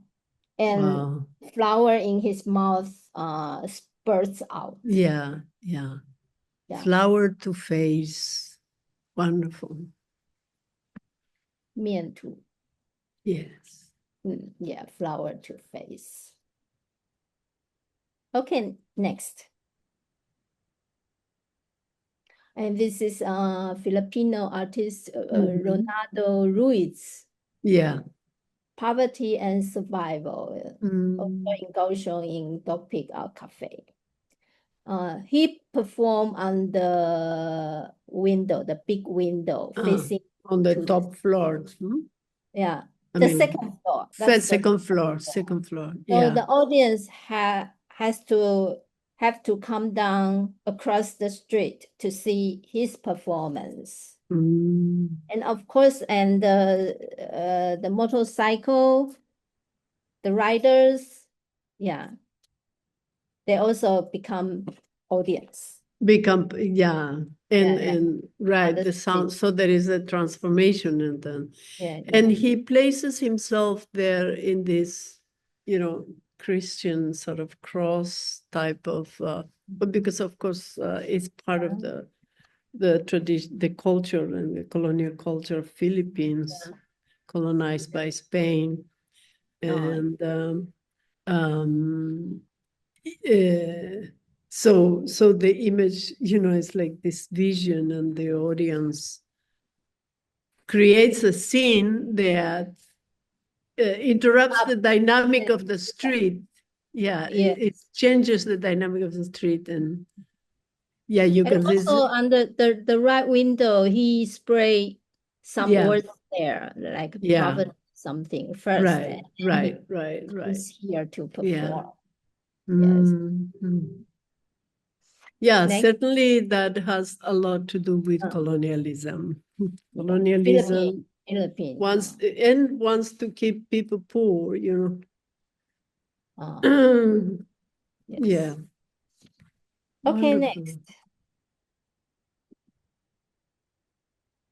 And wow. flower in his mouth spurts out. Yeah. Flower to face. Wonderful. 面图. Yes. Yeah, flower to face. Okay, next. And this is Filipino artist Ronaldo Ruiz. Yeah. Poverty and Survival. Also in Kaohsiung in Dog Pig Art Cafe. He performed on the window, the big window facing on the top floor. Yeah, I the mean, second floor. That's second floor. Second floor. So Yeah. the audience have to come down across the street to see his performance. And of course, and the motorcycle, the riders, yeah. they also become audience. Become, yeah. And right, Other the sound. street. So there is a transformation and then, Yeah, and yeah. he places himself there in this, Christian sort of cross type of, but because of course it's part of the tradition, the culture and the colonial culture of Philippines, colonized by Spain. And so the image, is like this vision, and the audience creates a scene that interrupts the dynamic of the street. Yeah, it changes the dynamic of the street, and yeah, you And can see. also under the right window, he sprayed some Yeah, words there, like yeah, prophet something first, right, and right, he right, right. is here to Yeah. perform. Yes. Mhm. Yeah, Next, certainly that has a lot to do with colonialism. Colonialism Philippine. wants to keep people poor, Yes. Yeah. Okay, Wonderful. next.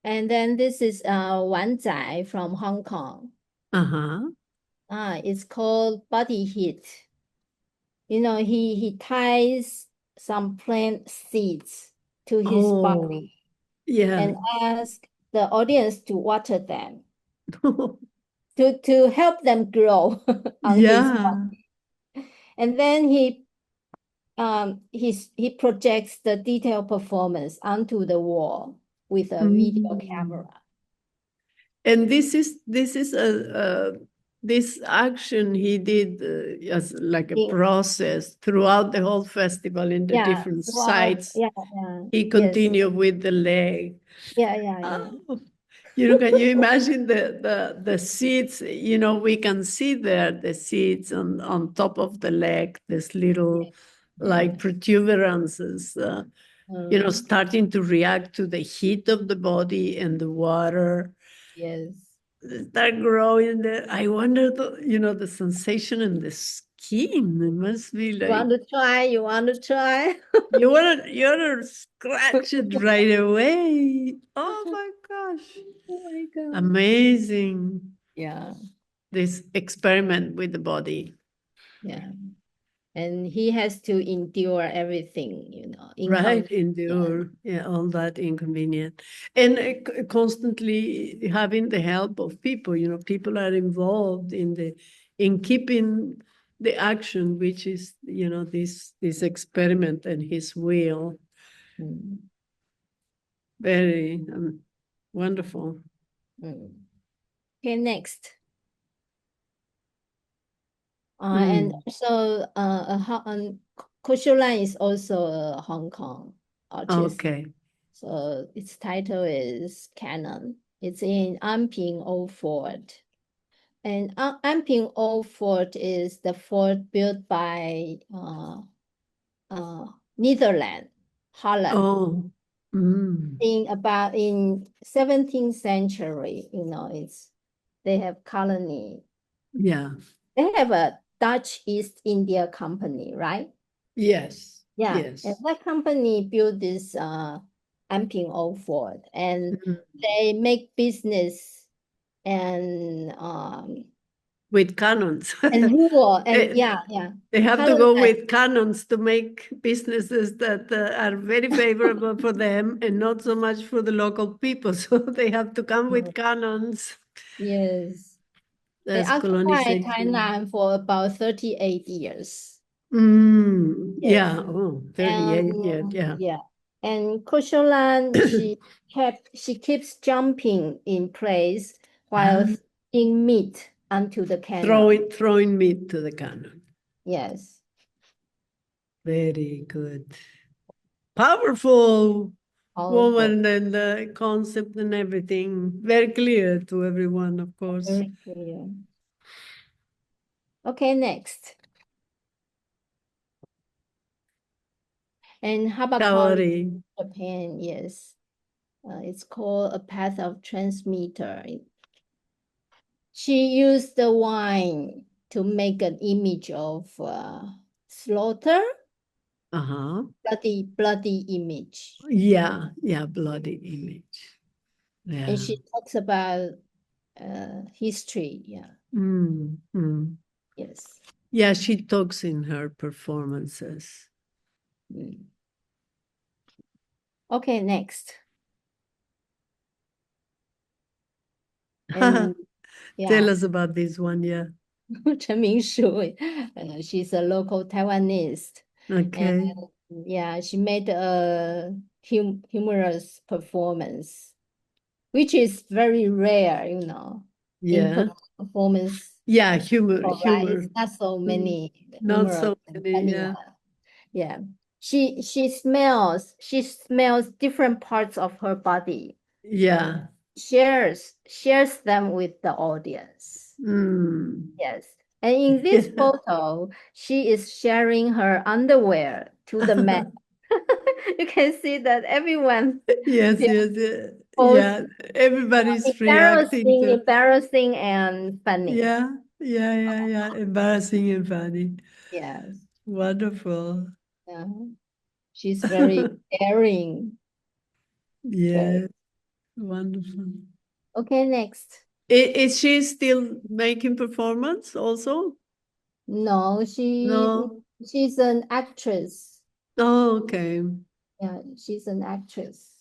And then this is Wan Zai from Hong Kong. Uh-huh. It's called body heat. He ties some plant seeds to his body Yeah. and asks the audience to water them to help them grow on his Yeah. body. And then he projects the detailed performance onto the wall with a video camera. And this is this action he did as like a process throughout the whole festival in the different sites. He continued with the leg. Yeah. Can you imagine the seeds? We can see there the seeds on top of the leg, this little like protuberances, starting to react to the heat of the body and the water. Yes. Start growing there. I wonder the sensation in the skin. It must be like You want to try? you wanna scratch it right away. Oh my gosh. Oh my God. Amazing. Yeah. This experiment with the body. Yeah. And he has to endure everything, Right, endure, all that inconvenient. And constantly having the help of people, people are involved in keeping the action, which is, this experiment and his will. Very wonderful. Okay, next. And so Kosholan is also a Hong Kong artist. Okay. So its title is Canon. It's in Anping Old Fort. And Anping Old Fort is the fort built by Netherlands, Holland. Oh. In 17th century, they have colony. Yeah. They have a Dutch East India Company, right? Yes. Yeah. Yes. And that company built this Anping Old Fort, and they make business and with cannons. and rule and yeah. They have to go with cannons to make businesses that are very favorable for them and not so much for the local people. So they have to come with cannons. Yes. They That's occupied colonization. Tainan for about 38 years. Yeah. Yes. 38 years. Yeah. Yeah. And Kosholan, she keeps jumping in place while throwing meat onto the cannon. Throwing meat to the cannon. Yes. Very good. Powerful woman, and the concept and everything. Very clear to everyone, of course. Very clear. Okay, next. And Habakori, Japan, yes. It's called A Path of Transmitter. She used the wine to make an image of slaughter Uh-huh. bloody image. Yeah, yeah, bloody image. And Yeah. she talks about history. Yeah. Mm, mm. Yes. Yeah, she talks in her performances. Mm. Okay, next. And Tell yeah, us about this one, yeah. Chen Mingshu, she's a local Taiwanese. And Okay. yeah, she made a humorous performance, which is very rare, in Yeah. performance. Yeah, humor, All right, humor. it's not so Mm, many not humorous so and many, funny yeah. one. Yeah. She smells different parts of her body, Yeah. shares them with the audience. Mm. Yes. And in this photo, she is sharing her underwear to the man. You can see that everyone Yes, feels yes, yeah. both Yeah. Everybody's reacting to, embarrassing and funny. yeah, yeah, yeah, yeah. Embarrassing and funny. Yes. Wonderful. Yeah. She's very daring. Very. Yeah, wonderful. Okay, next. Is she still making performance also? No, No. she's an actress. Oh, okay. Yeah, she's an actress.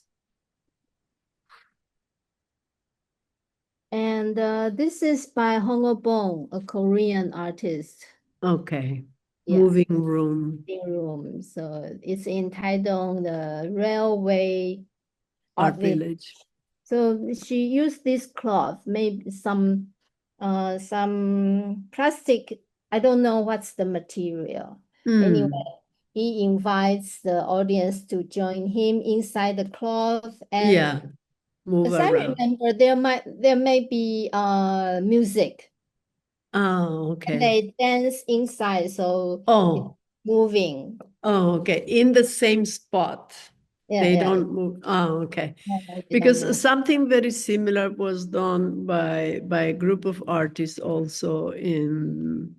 And this is by Bong, a Korean artist. Okay. Yeah, Moving room. room. So it's in Taidong, the railway art Art village. village. So she used this cloth, maybe some plastic. I don't know what's the material. Anyway, Mm. he invites the audience to join him inside the cloth, and Yeah. Move as I around. remember, there may be music. Oh, And okay. they dance inside, so it's Oh, moving. oh, okay. In the same spot. Yeah, They yeah. don't move. Oh, okay. They don't Because move. something very similar was done by a group of artists also in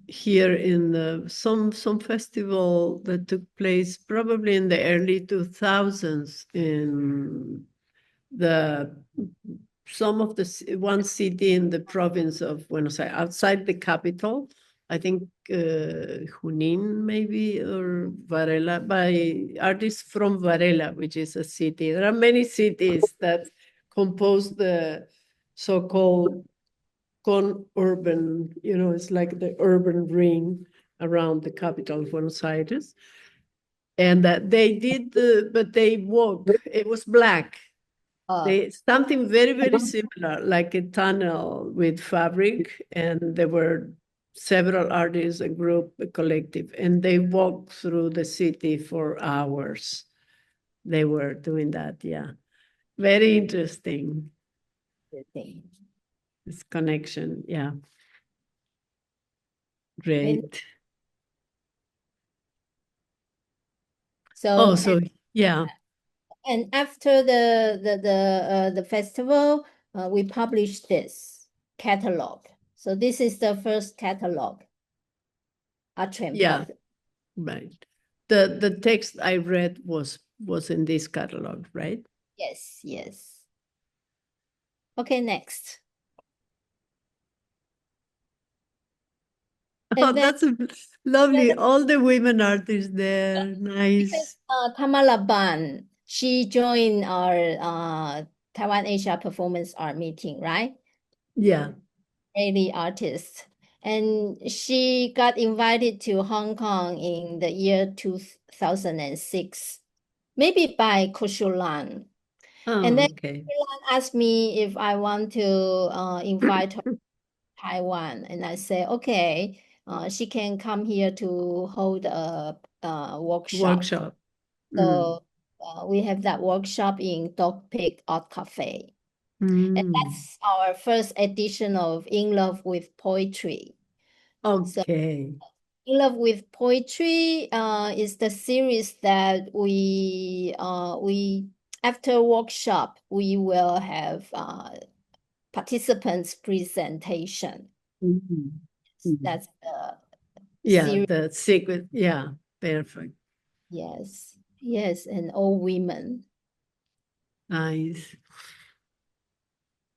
here in some festival that took place probably in the early 2000s in the some of the one city in the province of Buenos Aires, outside the capital. I think Junín maybe, or Varela, by artists from Varela, which is a city. There are many cities that compose the so-called con-urban, it's like the urban ring around the capital of Buenos Aires. And that they did, but they walk, it was black. Something very, very similar, like a tunnel with fabric, and there were several artists, a group, a collective, and they walked through the city for hours. They were doing that, yeah. Very interesting, this connection, yeah. And Great. so Oh, so yeah, and after the festival, we published this catalog. So this is the first catalog, yeah, Pop. right. The text I read was in this catalog, right? Yes, yes. Okay, next. Oh, And then that's lovely. All the women artists there. Nice. Tamara Ban, she joined our Taiwan Asia Performance Art meeting, right? Yeah. Lady artist. And she got invited to Hong Kong in the year 2006, maybe by Koshulan. And Oh, then okay. Koshulan asked me if I want to invite her to Taiwan. And I said, okay, she can come here to hold a workshop. Workshop. Mm. So we have that workshop in Dog Pig Art Cafe. And Mm. that's our first edition of In Love with Poetry. So Okay. In Love with Poetry is the series that we after workshop we will have participants presentation. Mm. Mm. That's the Yeah, series. the secret. Yeah, perfect. Yes, yes, and all women. Nice.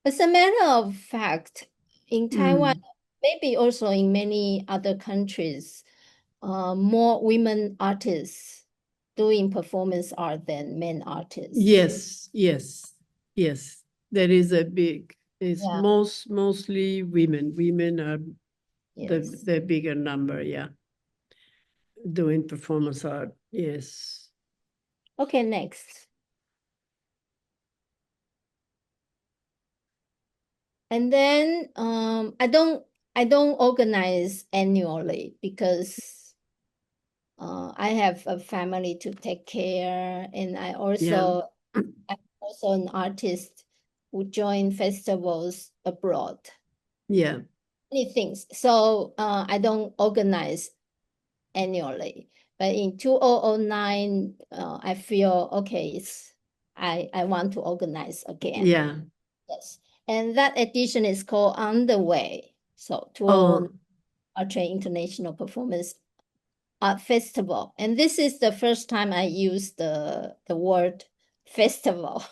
As a matter of fact, in Taiwan, Mm. maybe also in many other countries, more women artists doing performance art than men artists. Yes, yes, yes. There is a big, it's Yeah. mostly women. Women are Yes. the bigger number, yeah. Doing performance art, yes. Okay, next. And then I don't organize annually because I have a family to take care, and Yeah. I'm also an artist who join festivals abroad. Yeah. Many things. So I don't organize annually. But in 2009, I feel okay, I want to organize again. Yeah. Yes. And that edition is called On the Way. So 2009 Oh, Archery International Performance Art Festival. And this is the first time I use the word festival.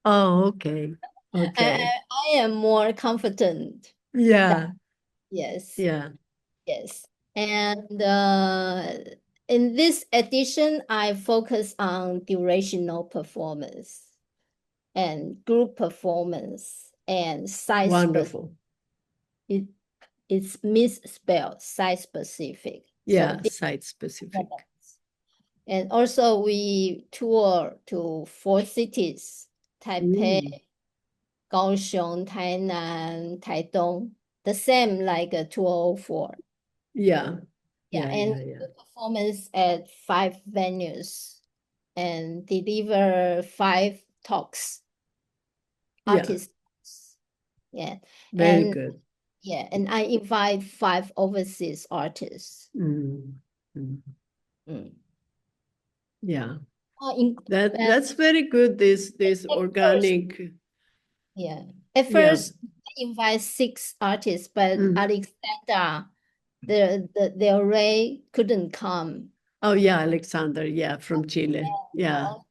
oh, okay. Okay. I am more confident. Yeah. Yes. Yeah. Yes. And in this edition, I focus on durational performance and group performance and size specific. Wonderful. It's misspelled, site specific. So Yeah. Site specific. and also we tour to 4 cities: Taipei, Mm. Kaohsiung, Tainan, Taitung. The same like a 2004. Yeah. Yeah, Yeah. and Yeah. Yeah. performance at 5 venues and deliver 5 talks, Yeah. artists. Yeah. Very And good. yeah, and I invite 5 overseas artists. Mm. Mm. Mm. Yeah. In, That's very good. This at first, organic. yeah. At Yeah. first, I invite 6 artists, but Mm. Alexander, the array couldn't come. Oh yeah, Alexander. Yeah, from Chile. Yeah. All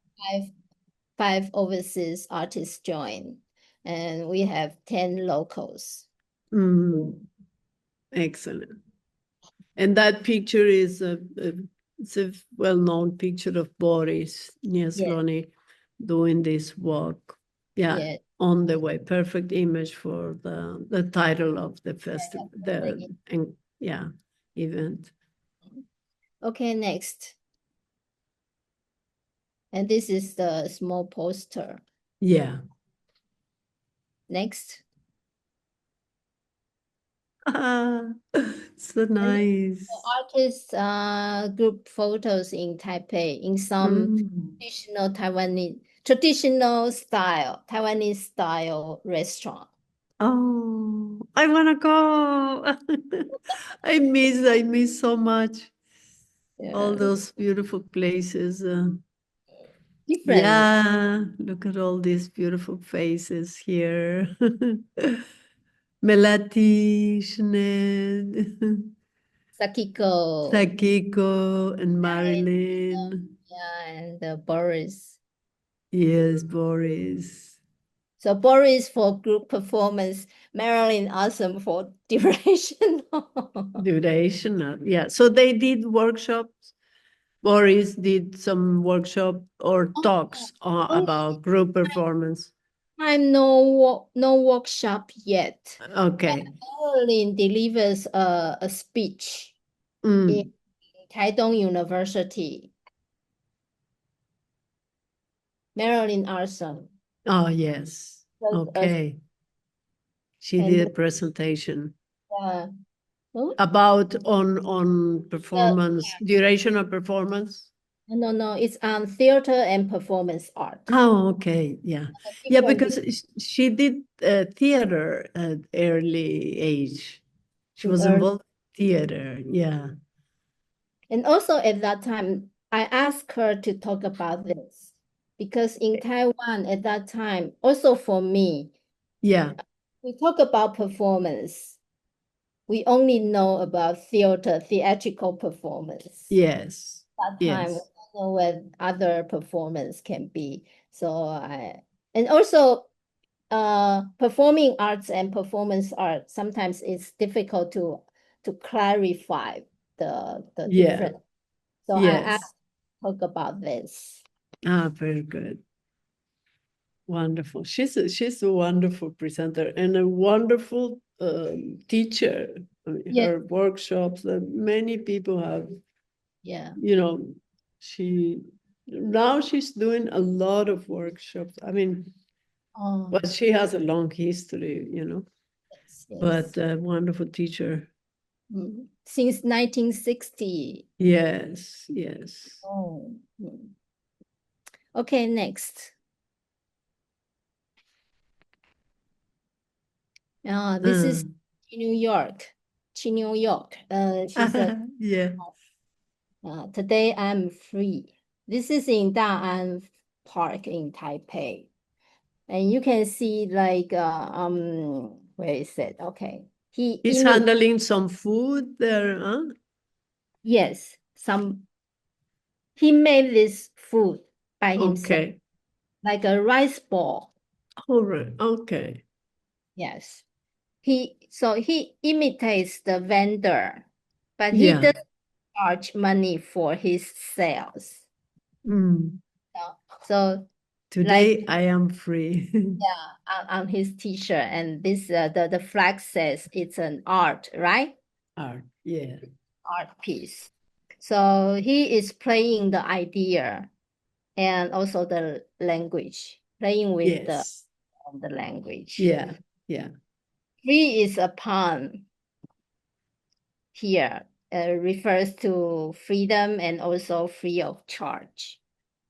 five overseas artists join, and we have 10 locals. Mm. Excellent. And that picture is it's a well-known picture of Boris Yeah, Nieslony doing this walk. Yeah, yeah. on the way. Perfect image for the title of the festival, and yeah, event. Okay, next. And this is the small poster. Yeah. Next. Ah, so nice. Artist group photos in Taipei in some Mm. traditional style, Taiwanese style restaurant. Oh, I wanna go. I miss so much all Yeah, those beautiful places. different. Yeah, look at all these beautiful faces here. Melati, Sinead, Sakiko. Sakiko, and Marilyn, Marilyn. yeah, and Boris. Yes, Boris. So Boris for group performance, Marilyn awesome for duration. Duration. Yeah, so they did workshops. Boris did some workshop or talks Only about group performance. time no workshop yet. Okay. Marilyn delivers a speech in Mm. Taidong University. Marilyn awesome. Oh, yes. Was Okay. She and did a presentation uh, oh, about on performance, duration of performance. no, it's theater and performance art. Oh, okay. Yeah. Yeah, Different. because she did theater at early age. She was Early. involved in theater. Yeah. And also at that time, I asked her to talk about this because in Taiwan at that time, also for me, Yeah. we talk about performance. We only know about theatrical performance. Yes. That time, we Yes. don't know what other performance can be. So and also performing arts and performance art, sometimes it's difficult to clarify the Yeah. difference. So I Yes. talk about this. Very good. Wonderful. She's a wonderful presenter and a wonderful teacher. I mean, Yeah. her workshops that many people have, Yeah. now she's doing a lot of workshops. I mean, well, she has a long history, Yes, but a wonderful teacher. Since 1960. Yes, yes. Oh. Okay, next. This is New York. New York. She's yeah. Today I'm free. This is in Da'an Park in Taipei. And you can see like where is it? Okay. He's handling some food there, huh? Yes, he made this food by himself. Okay. Like a rice ball. All right. Okay. Yes. He imitates the vendor, but he doesn't charge money for his sales. So today like, I am free. on his t-shirt, and this the flag says it's an art, right? Art, yeah. Art piece. So he is playing the idea and also the language, playing with the language. Yeah. Free is a pun here, refers to freedom and also free of charge.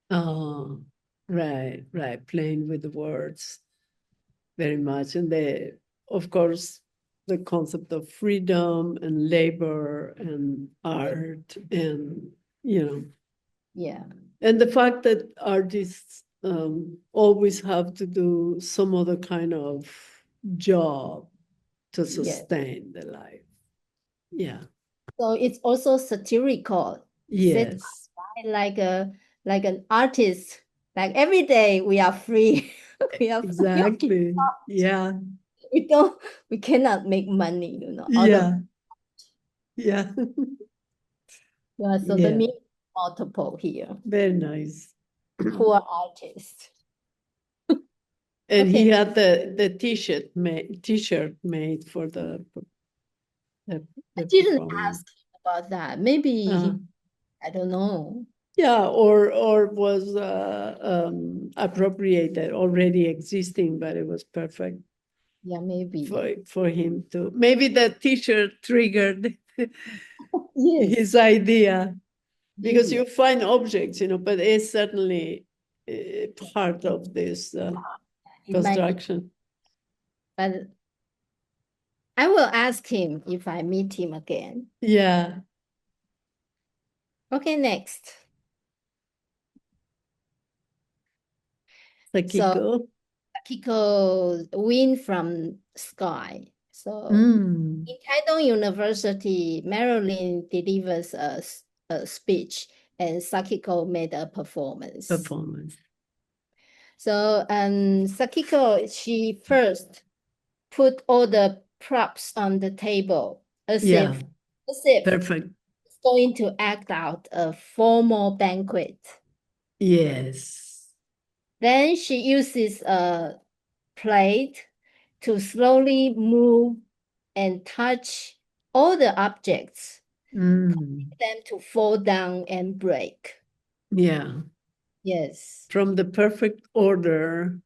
Oh, right. Playing with the words very much. And of course, the concept of freedom and labor and art and, Yeah. And the fact that artists always have to do some other kind of job to sustain the life. Yeah. So it's also satirical. Yes. Like an artist. Like every day we are free. Exactly. Yeah. We cannot make money, Yeah. Yeah, so the meaning multiple here. Very nice. Poor artist. And he had the t-shirt made for the I didn't ask about that. Maybe I don't know. Yeah, or was appropriated, already existing, but it was perfect. Yeah, maybe. For him to, maybe that t-shirt triggered his Yes. idea, because you find objects, but it's certainly part of this construction. But I will ask him if I meet him again. Yeah. Okay, next. Sakiko. Sakiko, Wind from Sky. So in Taipei University, Marilyn delivers a speech and Sakiko made a performance. So Sakiko, she first put all the props on the table as if Perfect. It's going to act out a formal banquet. Yes. Then she uses a plate to slowly move and touch all the objects, causing them to fall down and break. Yeah. Yes. From the perfect order,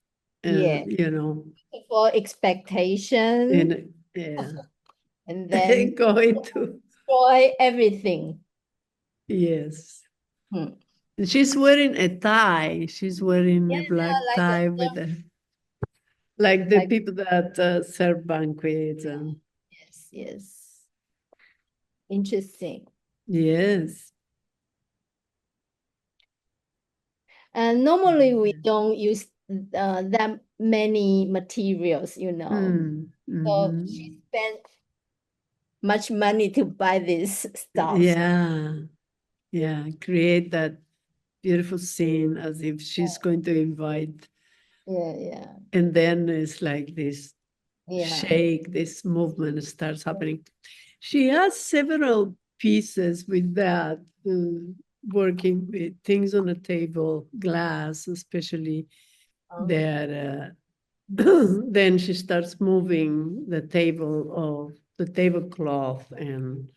for expectation. And then going to destroy everything. Yes. And she's wearing a tie. She's wearing a black tie with like the people that serve banquets. Yes. Interesting. Yes. And normally we don't use that many materials, So she spent much money to buy this stuff. Yeah. Create that beautiful scene, as if she's going to invite. Yeah. And then it's like this Yeah. shake, this movement starts happening. She has several pieces with that, working with things on the table, glass especially, that then she starts moving the tablecloth, and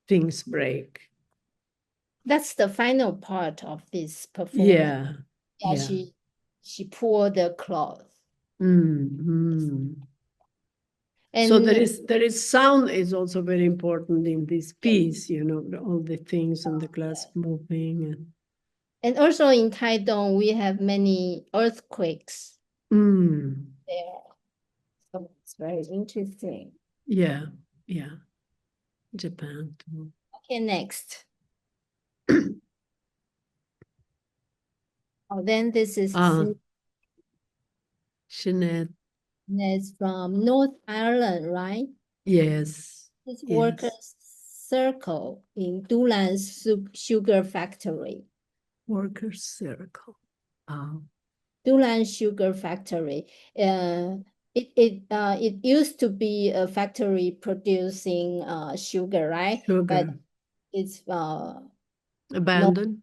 things break. That's the final part of this performance. Yeah. She poured the cloth. Mm-hmm. And so there is sound is also very important in this piece, all the things on the glass moving. And also in Taiwan, we have many earthquakes there. So it's very interesting. Yeah. Japan too. Okay, next. Then this is Jeanette. It's from North Ireland, right? Yes. It's workers' circle in Dulan's sugar factory. Workers' circle. Dulan Sugar Factory. It used to be a factory producing sugar, right? Sugar. But it's abandoned.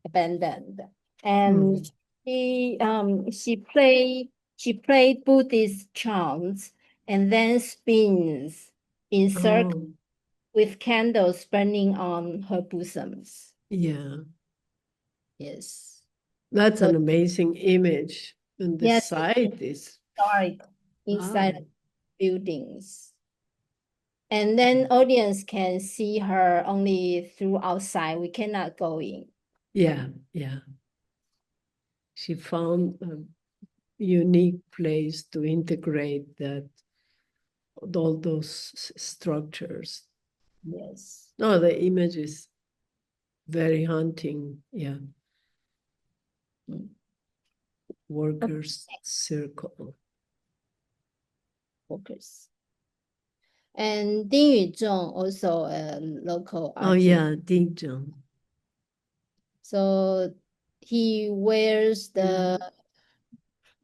Abandoned. And she played Buddhist chants and then spins in circles with candles burning on her bosoms. Yeah. Yes. That's an amazing image. And the site is dark inside buildings. And then audience can see her only through outside. We cannot go in. Yeah. She found a unique place to integrate all those structures. Yes. No, the image is very haunting. Yeah. Workers' circle. Workers. And Ding Yuzhong, also a local artist. Oh yeah, Ding Zhong. So he wears the,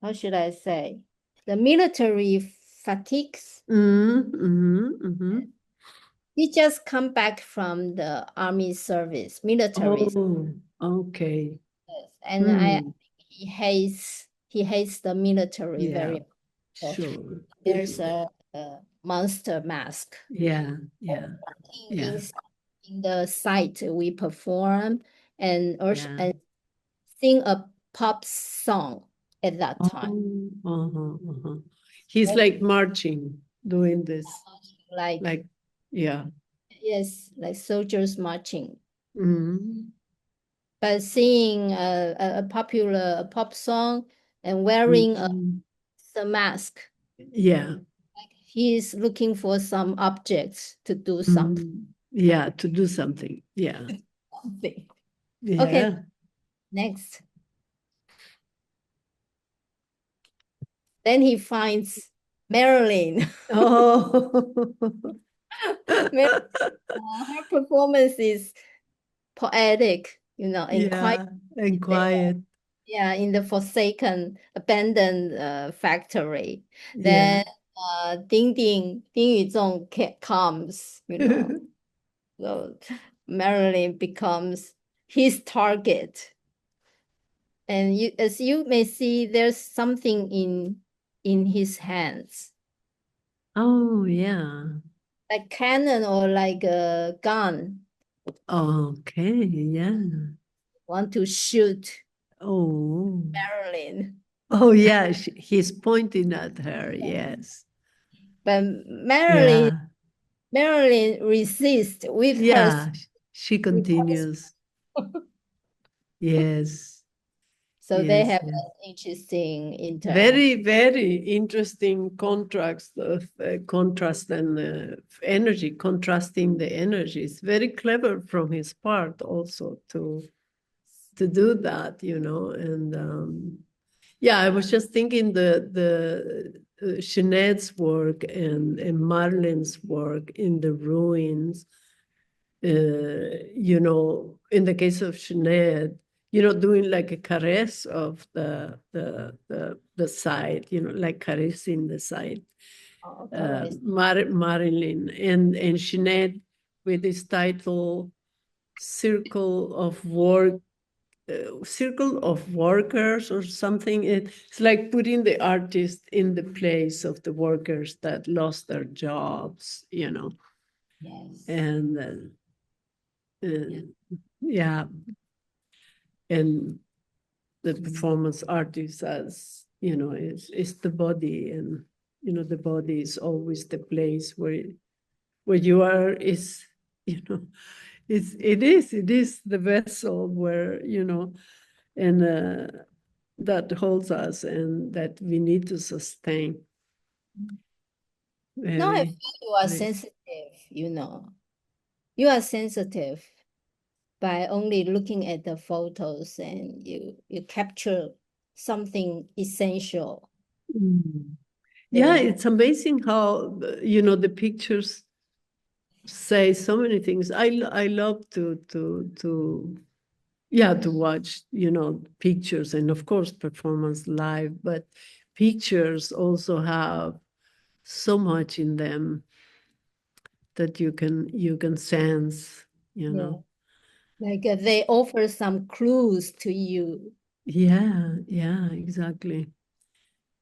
how should I say, the military fatigues. He just come back from the army service, military. Oh, okay. Yes. And he hates the military very much. So sure. there's a monster mask. Yeah. In the site we perform and also and sing a pop song at that time. He's like marching, doing this. Like yeah. Yes, like soldiers marching. But singing a popular pop song and wearing a mask. Yeah. Like he's looking for some objects to do something. Yeah, to do something. Yeah. Yeah. Okay, next. Then he finds Marilyn. Oh. Her performance is poetic, and quiet. And quiet. Yeah, in the forsaken, abandoned factory. Then Ding Yuzhong comes, So Marilyn becomes his target. And as you may see, there's something in his hands. Oh, yeah. Like cannon or like a gun. Okay, yeah. Want to shoot Marilyn. Oh, yeah, he's pointing at her, yes. But Marilyn resists with her. She continues. Yes. So they have an interesting interaction. Very, very interesting contrast and energy, contrasting the energies. Very clever from his part also to do that, and I was just thinking the Jeanette's work and Marlene's work in the ruins you know, in the case of Sinead, you know, doing like a caress of the side, you know, like caressing the side. Correct. Marilyn and Sinead with this title, Circle of Work, Circle of Workers or something. It's like putting the artist in the place of the workers that lost their jobs, you know. Yes. And yeah, and the performance artist, as you know, is the body, and you know, the body is always the place where you are, is, you know, it is the vessel where, you know, and that holds us and that we need to sustain. Now I Very, feel you are very. sensitive, you know. You are sensitive by only looking at the photos, and you capture something essential. Yeah, There. it's amazing how, you know, the pictures say so many things. I love to yeah, to watch, you know, pictures and of course performance live, but pictures also have so much in them that you can sense, you Yeah. know. Like they offer some clues to you. Yeah, exactly.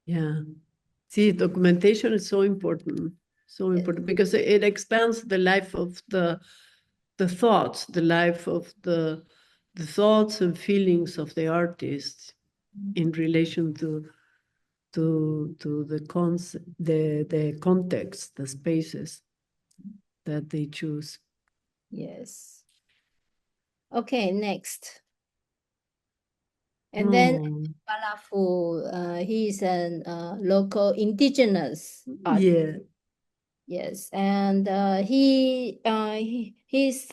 Yeah. See, documentation is so important, because it expands the life of the thoughts, the life of the thoughts and feelings of the artist in relation to the context, the spaces that they choose. Yes. Okay, next. And then Oh, Balafu, he is an local indigenous artist. yeah, Yes, and he's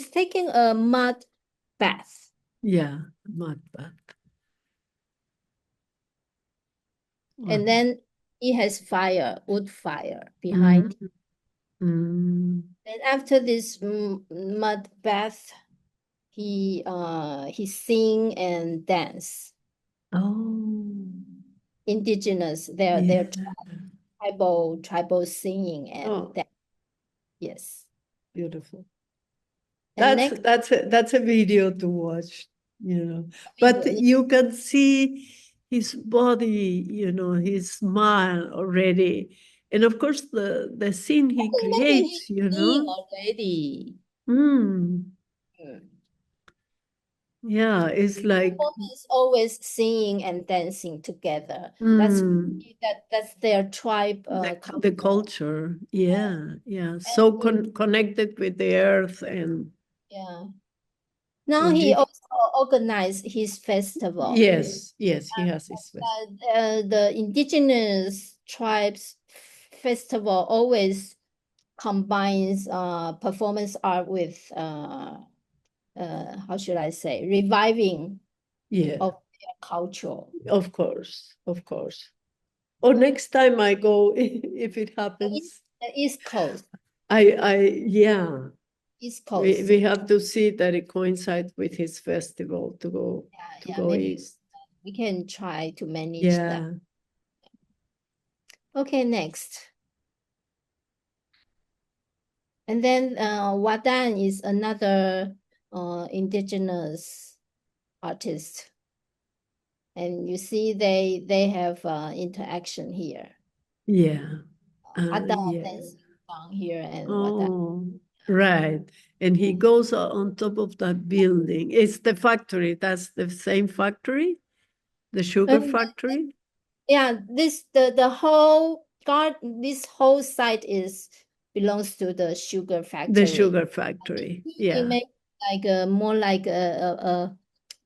taking a mud bath. yeah, mud bath. And then he has wood fire Mm, behind. mm. And after this mud bath, he sing and dance. Oh, Indigenous, yeah. their tribal singing and Oh, dance. Yes. beautiful. And next That's a video to watch, you know. But video, you can see his body, you know, his smile already. And of course the scene he maybe he's creates, you singing know. already. Mm, Mm. yeah, it's like Is always singing and dancing together. mm, That's their tribe the culture. culture. Yeah. So connected with the earth and Yeah. Now and he this, also organized his festival. yes, he has his best. The indigenous tribes festival always combines performance art with how should I say, reviving Yeah, of their culture. of course, of course. Or next time I go, if it happens, The East Coast. yeah, East Coast. we have to see that it coincides with his festival to Yeah, go maybe east. we can try to manage that. Yeah, Okay, next. And then Wadan is another indigenous artist. And you see they have interaction here. yeah, Ada yeah. dancing down here and Wadan. Oh, right. And he goes on top of that building. It's the factory. That's the same factory, the sugar And factory, yeah, the whole this whole site belongs to the sugar the factory. sugar factory. He Yeah, make like more like a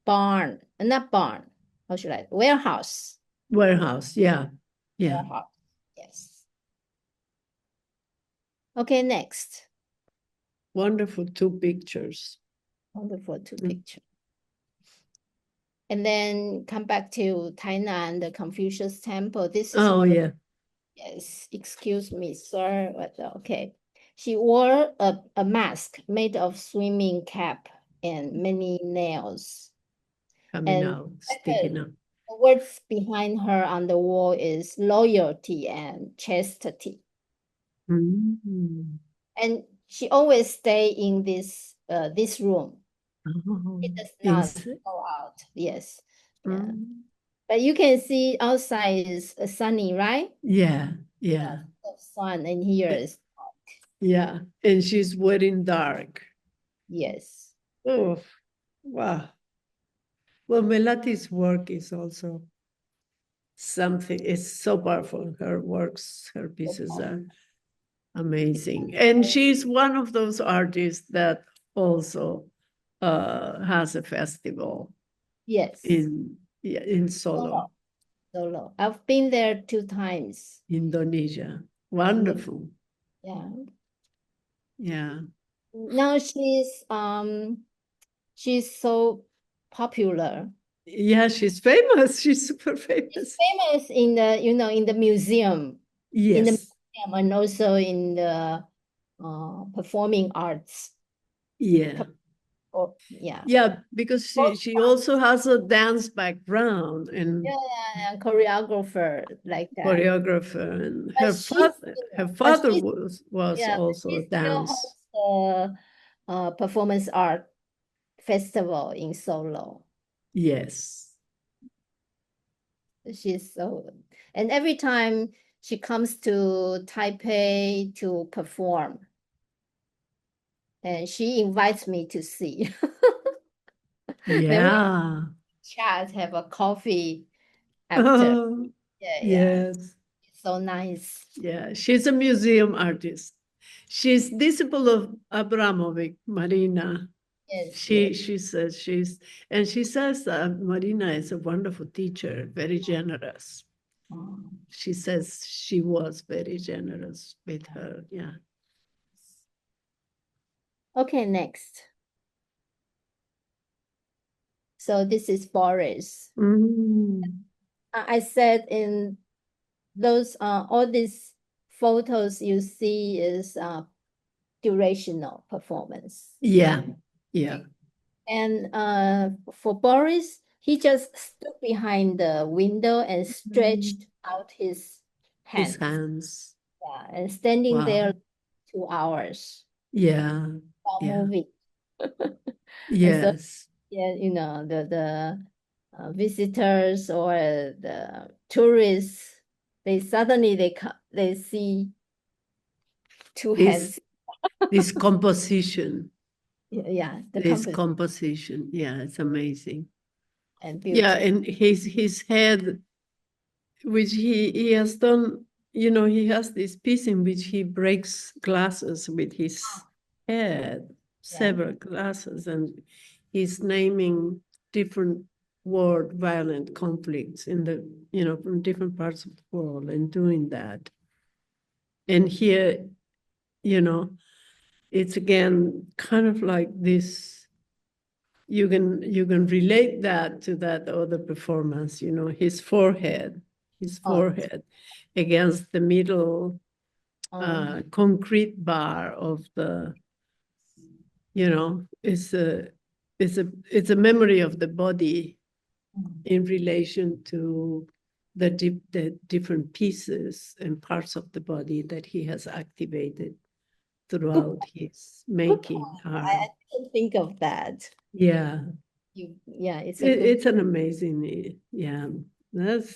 barn, not barn. How should I? Warehouse. warehouse. Yeah, yeah. Warehouse. Yes. Okay, next. Wonderful two pictures. Wonderful two picture. And then come back to Tainan, the Confucius Temple. This is Oh, one of, yeah. yes, excuse me, sir. Okay. She wore a mask made of swimming cap and many nails. Coming And out, sticking out. the words behind her on the wall is loyalty and chastity. Mm. And she always stay in this room. Oh, It does not ins- go out. Yes. Yeah. Mm. But you can see outside is sunny, right? Yeah, yeah, The sun, and here Eh, is yeah. And she's wearing dark. yes. Oh, wow. Well, Melati's work is also something, it's so powerful. Her works, her pieces are amazing. And she's one of those artists that also has a festival Yes. in Solo, Solo. I've been there 2 times. Indonesia. Wonderful. Yeah. Yeah. Now she's so popular. Yeah, she's famous. She's super She's famous. famous in the museum. In the Yes. museum and also in the performing arts. Yeah. Yeah. Yeah, because she also has a dance background and Yeah, choreographer like that. choreographer, and But her but father she's was also she a still dance. hosts a performance art festival in Solo. Yes. She's so, and every time she comes to Taipei to perform, and she invites me to see. Then we Yeah. chat, have a coffee after. Oh, Yeah. yes. It's so nice. Yeah. She's a museum artist. She's disciple of Abramovic, Marina. Yes, She says she says that Marina is a wonderful teacher, very generous. Um, She says she was very generous with her. Yeah. okay, next. So this is Boris. Mm. I said in those all these photos you see is durational performance. Yeah. Yeah. And for Boris, he just stood behind the window and stretched out his His hands. hands. Yeah, and standing there Wow. 2 hours Yeah. while Yeah. moving. And so, Yes. yeah, the visitors or the tourists, they suddenly they see two This hands. this composition. Yeah, the This compass composition. Yeah, it's amazing. and Yeah, beautiful. and his head, which he has done, he has this piece in which he breaks glasses with his head, Yeah. several glasses, and he's naming different world violent conflicts in the, from different parts of the world and doing that. And here, it's again kind of like this, you can relate that to that other performance, his forehead against the middle concrete bar of the, it's a memory of the body in relation to the different pieces and parts of the body that he has activated throughout his making art. I didn't think of that. Yeah. It's a good. It's an amazing, that's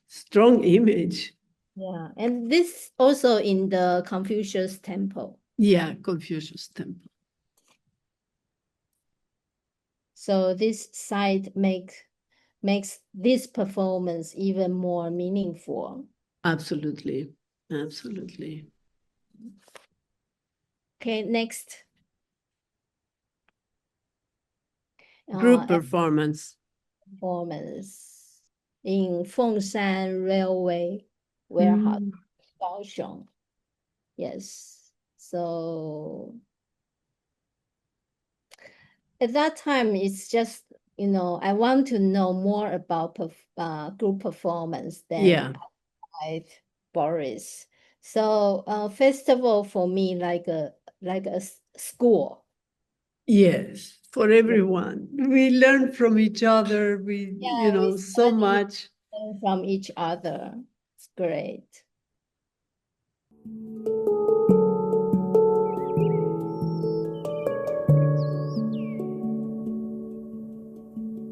strong image. Yeah, and this also in the Confucius temple. Yeah, Confucius temple. So this site makes this performance even more meaningful. Absolutely. Absolutely. Okay, next. Group performance. Performance in Fengshan Railway Warehouse, Kaohsiung. Yes. So at that time, it's just, I want to know more about group performance than Boris. So festival for me like a school. Yes, for everyone. We learn from each other. We, Yeah, we so study much. from each other. It's great.